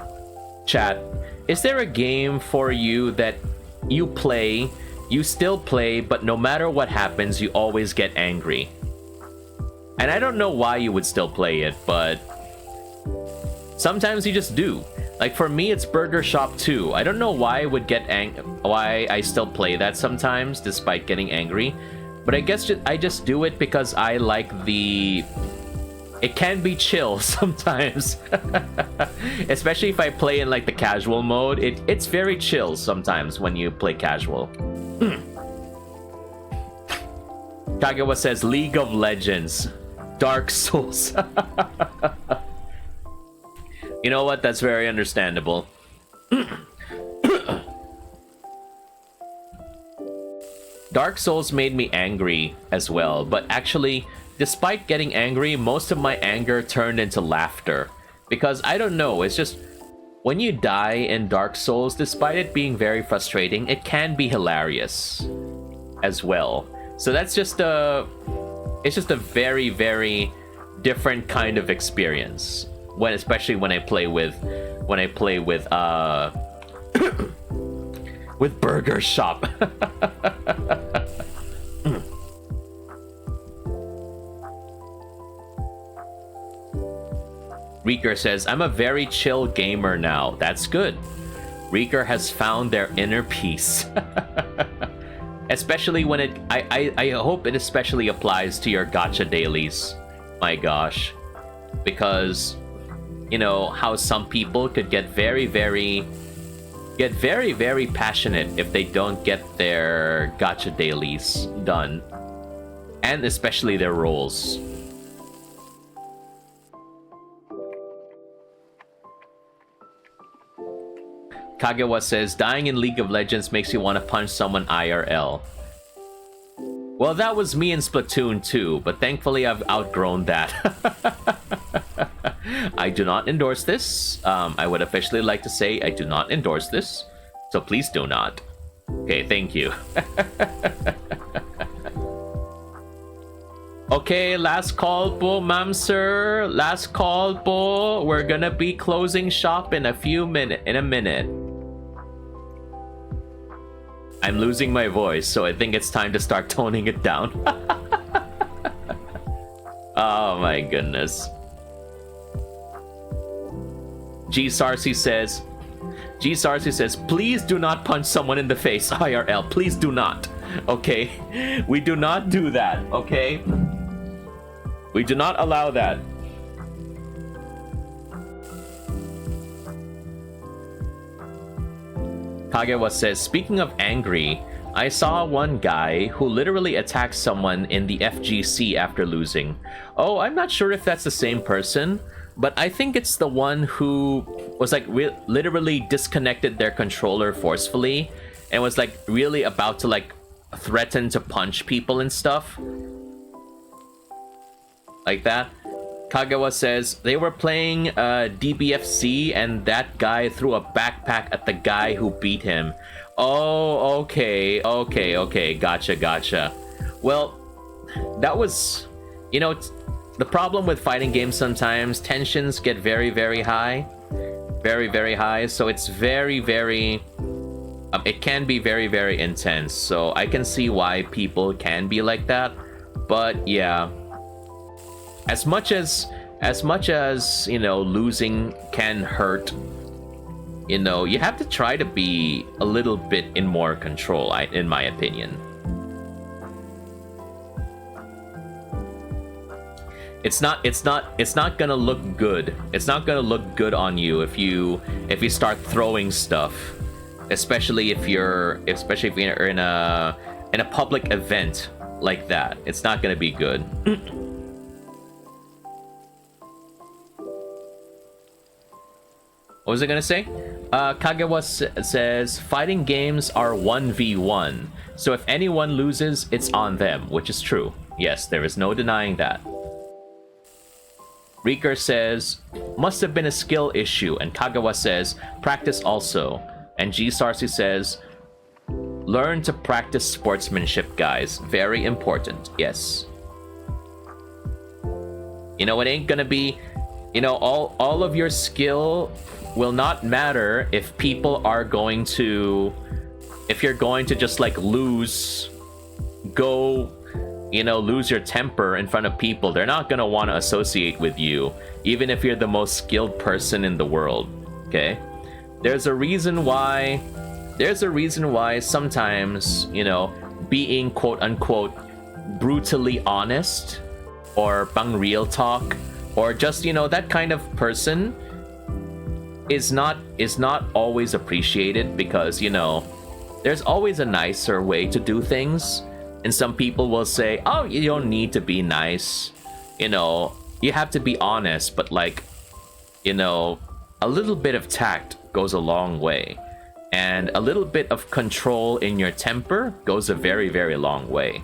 chat? Is there a game for you that you still play, but no matter what happens, you always get angry? And I don't know why you would still play it, but sometimes you just do. Like for me, it's Burger Shop 2. I don't know why I would why I still play that sometimes, despite getting angry. But I guess I just do it because I like it can be chill sometimes. Especially if I play in like the casual mode. It's very chill sometimes when you play casual. Kagawa says League of Legends, Dark Souls. You know what? That's very understandable. Dark Souls made me angry as well, but actually, despite getting angry, most of my anger turned into laughter. Because I don't know, it's just when you die in Dark Souls, despite it being very frustrating, it can be hilarious as well. So that's just it's just a very different kind of experience. Especially when I play with with Burger Shop. Reeker says, I'm a very chill gamer now. That's good. Reeker has found their inner peace. Especially when I hope it especially applies to your gacha dailies. My gosh. Because you know how some people could get very passionate if they don't get their gacha dailies done. and especially their roles. Kagewa says, dying in League of Legends makes you want to punch someone IRL. Well, that was me in Splatoon 2, but thankfully I've outgrown that. I do not endorse this. I would officially like to say I do not endorse this, so please do not. Okay, thank you. Okay, last call po, ma'am sir. Last call po. We're gonna be closing shop in a minute. I'm losing my voice, so I think it's time to start toning it down. Oh my goodness. G Sarcy says, please do not punch someone in the face, IRL. Please do not. Okay? We do not do that, okay? We do not allow that. Kagewa says, speaking of angry, I saw one guy who literally attacked someone in the FGC after losing. Oh, I'm not sure if that's the same person, but I think it's the one who was like literally disconnected their controller forcefully and was like really about to like threaten to punch people and stuff. Like that. Kagawa says, they were playing DBFC and that guy threw a backpack at the guy who beat him. Oh, okay. Gotcha. Well, that was, you know, the problem with fighting games sometimes, tensions get very, very high. Very, very high. So it's very, very, it can be very, very intense. So I can see why people can be like that. But yeah. As much as you know, losing can hurt, you know, you have to try to be a little bit in more control, in my opinion. It's not gonna look good. It's not gonna look good on you if you start throwing stuff, especially if you're in a public event like that. It's not gonna be good. What was I gonna say? Kagewa says, fighting games are 1v1, so if anyone loses, it's on them, which is true. Yes, there is no denying that. Reeker says, must have been a skill issue, and Kagawa says, practice also. And G Sarcy says, learn to practice sportsmanship, guys. Very important, yes. You know, it ain't gonna be, you know, all of your skill will not matter if people are going to, if you're going to just like lose your temper in front of people. They're not going to want to associate with you, even if you're the most skilled person in the world. Okay, there's a reason why sometimes, you know, being quote unquote brutally honest or bang real talk, or just, you know, that kind of person is not always appreciated, because, you know, there's always a nicer way to do things. And some people will say, oh, you don't need to be nice, you know, you have to be honest. But like, you know, a little bit of tact goes a long way, and a little bit of control in your temper goes a very, very long way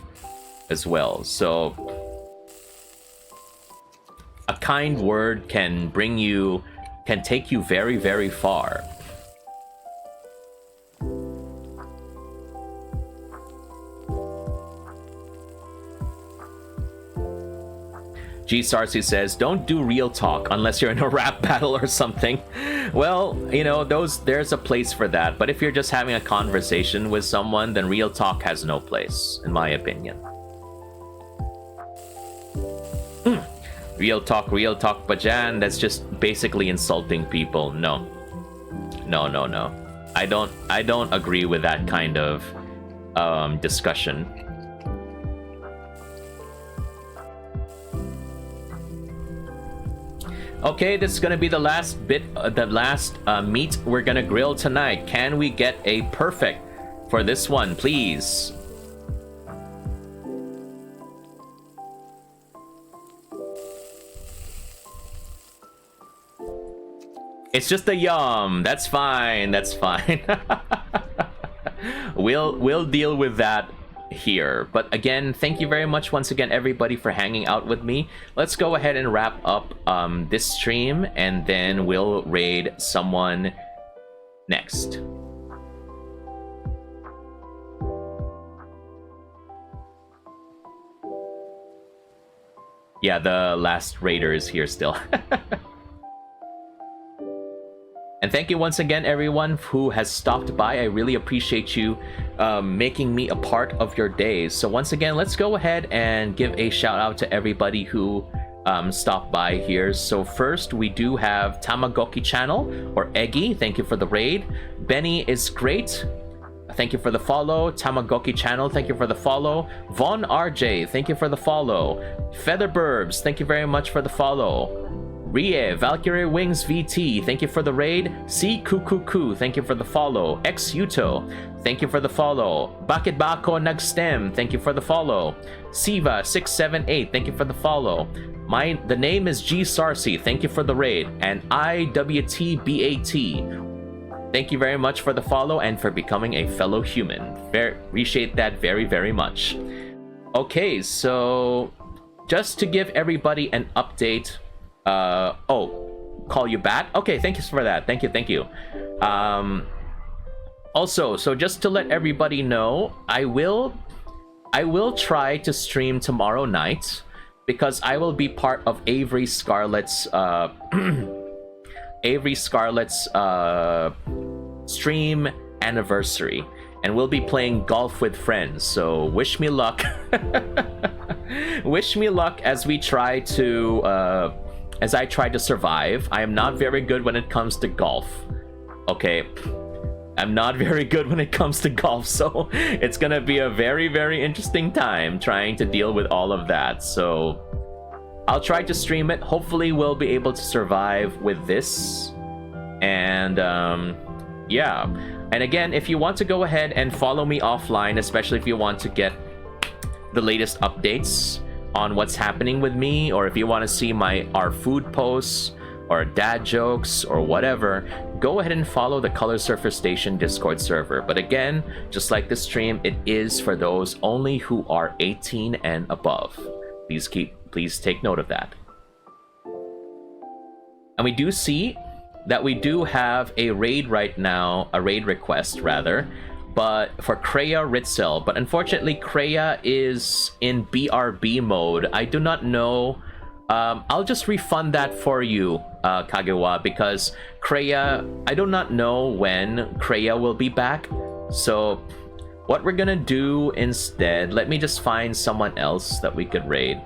as well. So a kind word can take you very, very far. G Sarcy says, don't do real talk unless you're in a rap battle or something. Well, you know, there's a place for that, but if you're just having a conversation with someone, then real talk has no place, in my opinion. Real talk, Bajan, that's just basically insulting people. No. I don't agree with that kind of discussion. Okay, this is gonna be the last meat we're gonna grill tonight. Can we get a perfect for this one, please? It's just a yum. That's fine. That's fine. We'll deal with that here. But again, thank you very much once again, everybody, for hanging out with me. Let's go ahead and wrap up this stream, and then we'll raid someone next. Yeah, the last raider is here still. And thank you once again, everyone who has stopped by. I really appreciate you making me a part of your days. So once again, let's go ahead and give a shout out to everybody who stopped by here. So first, we do have Tamagoki Channel, or Eggy. Thank you for the raid. Benny is great. Thank you for the follow. Tamagoki Channel, thank you for the follow. Von RJ, thank you for the follow. Featherburbs, thank you very much for the follow. Rie, Valkyrie Wings VT, thank you for the raid. C Kukuku, thank you for the follow. X Yuto, thank you for the follow. Bakit Bako Nagstem, thank you for the follow. Siva 678, thank you for the follow. The name is G Sarsi, thank you for the raid. And IWTBAT, thank you very much for the follow and for becoming a fellow human. Appreciate that very, very much. Okay, so just to give everybody an update. Call you back? Okay, thank you for that. Thank you. Also, so just to let everybody know, I will try to stream tomorrow night, because I will be part of Avery Scarlett's stream anniversary, and we'll be playing golf with friends. So wish me luck. Wish me luck as we try to as I try to survive. I am not very good when it comes to golf. Okay, I'm not very good when it comes to golf, so it's gonna be a very, very interesting time trying to deal with all of that. So I'll try to stream it. Hopefully we'll be able to survive with this. And yeah, and again, if you want to go ahead and follow me offline, especially if you want to get the latest updates on what's happening with me, or if you want to see our food posts or dad jokes or whatever, go ahead and follow the Color Surfer Station Discord server. But again, just like this stream, it is for those only who are 18 and above. Please take note of that. And we do see that we do have a raid right now, a raid request rather, but for Kreia Ritzel. But unfortunately, Kreia is in BRB mode. I do not know. I'll just refund that for you, Kagewa, because Kreia, I do not know when Kreia will be back. So what we're gonna do instead, let me just find someone else that we could raid.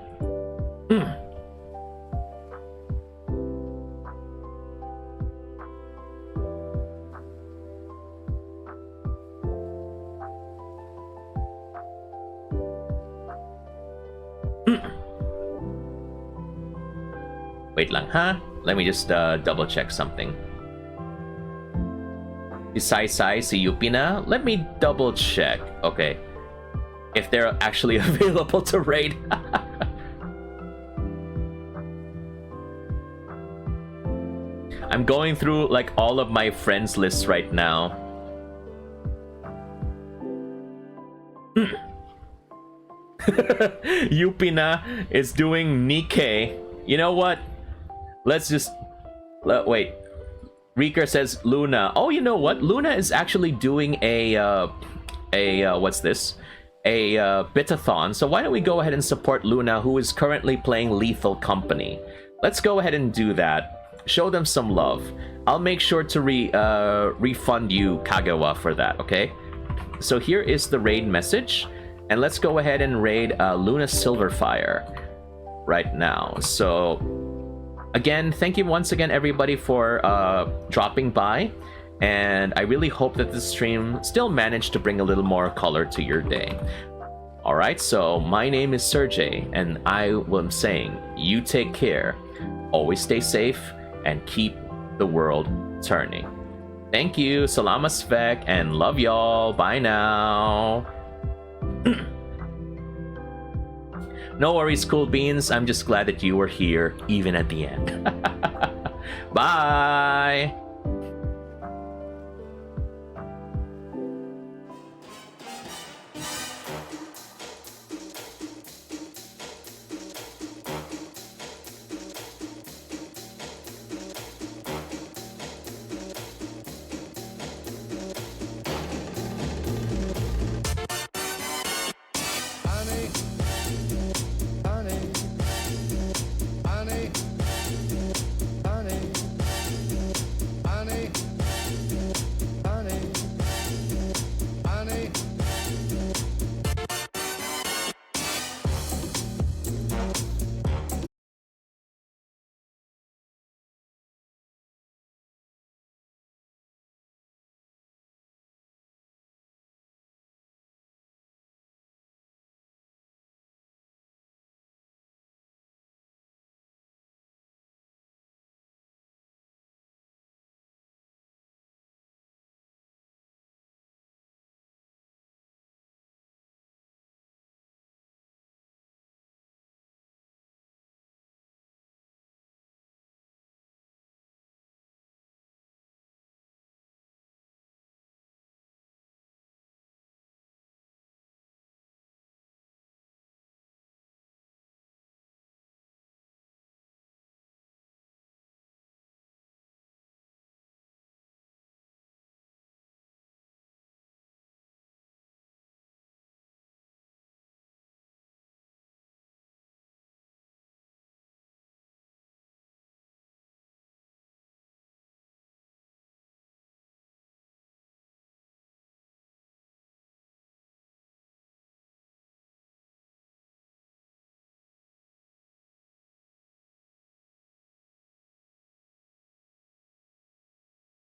Wait lang, huh? Let me just double check something. Si Sai, si Yupina. Let me double check. Okay. If they're actually available to raid. I'm going through like all of my friends lists right now. Yupina is doing Nikkei. You know what? Let's just wait. Reeker says Luna. Oh, you know what? Luna is actually doing a what's this? A bitathon. So why don't we go ahead and support Luna, who is currently playing Lethal Company? Let's go ahead and do that. Show them some love. I'll make sure to refund you, Kagewa, for that. Okay. So here is the raid message, and let's go ahead and raid Luna Silverfire right now. So again, thank you once again, everybody, for dropping by, and I really hope that this stream still managed to bring a little more color to your day. Alright, so my name is Serjay, and I am saying, you take care, always stay safe, and keep the world turning. Thank you, Salama Svek, and love y'all. Bye now. No worries, Cool Beans. I'm just glad that you were here, even at the end. Bye!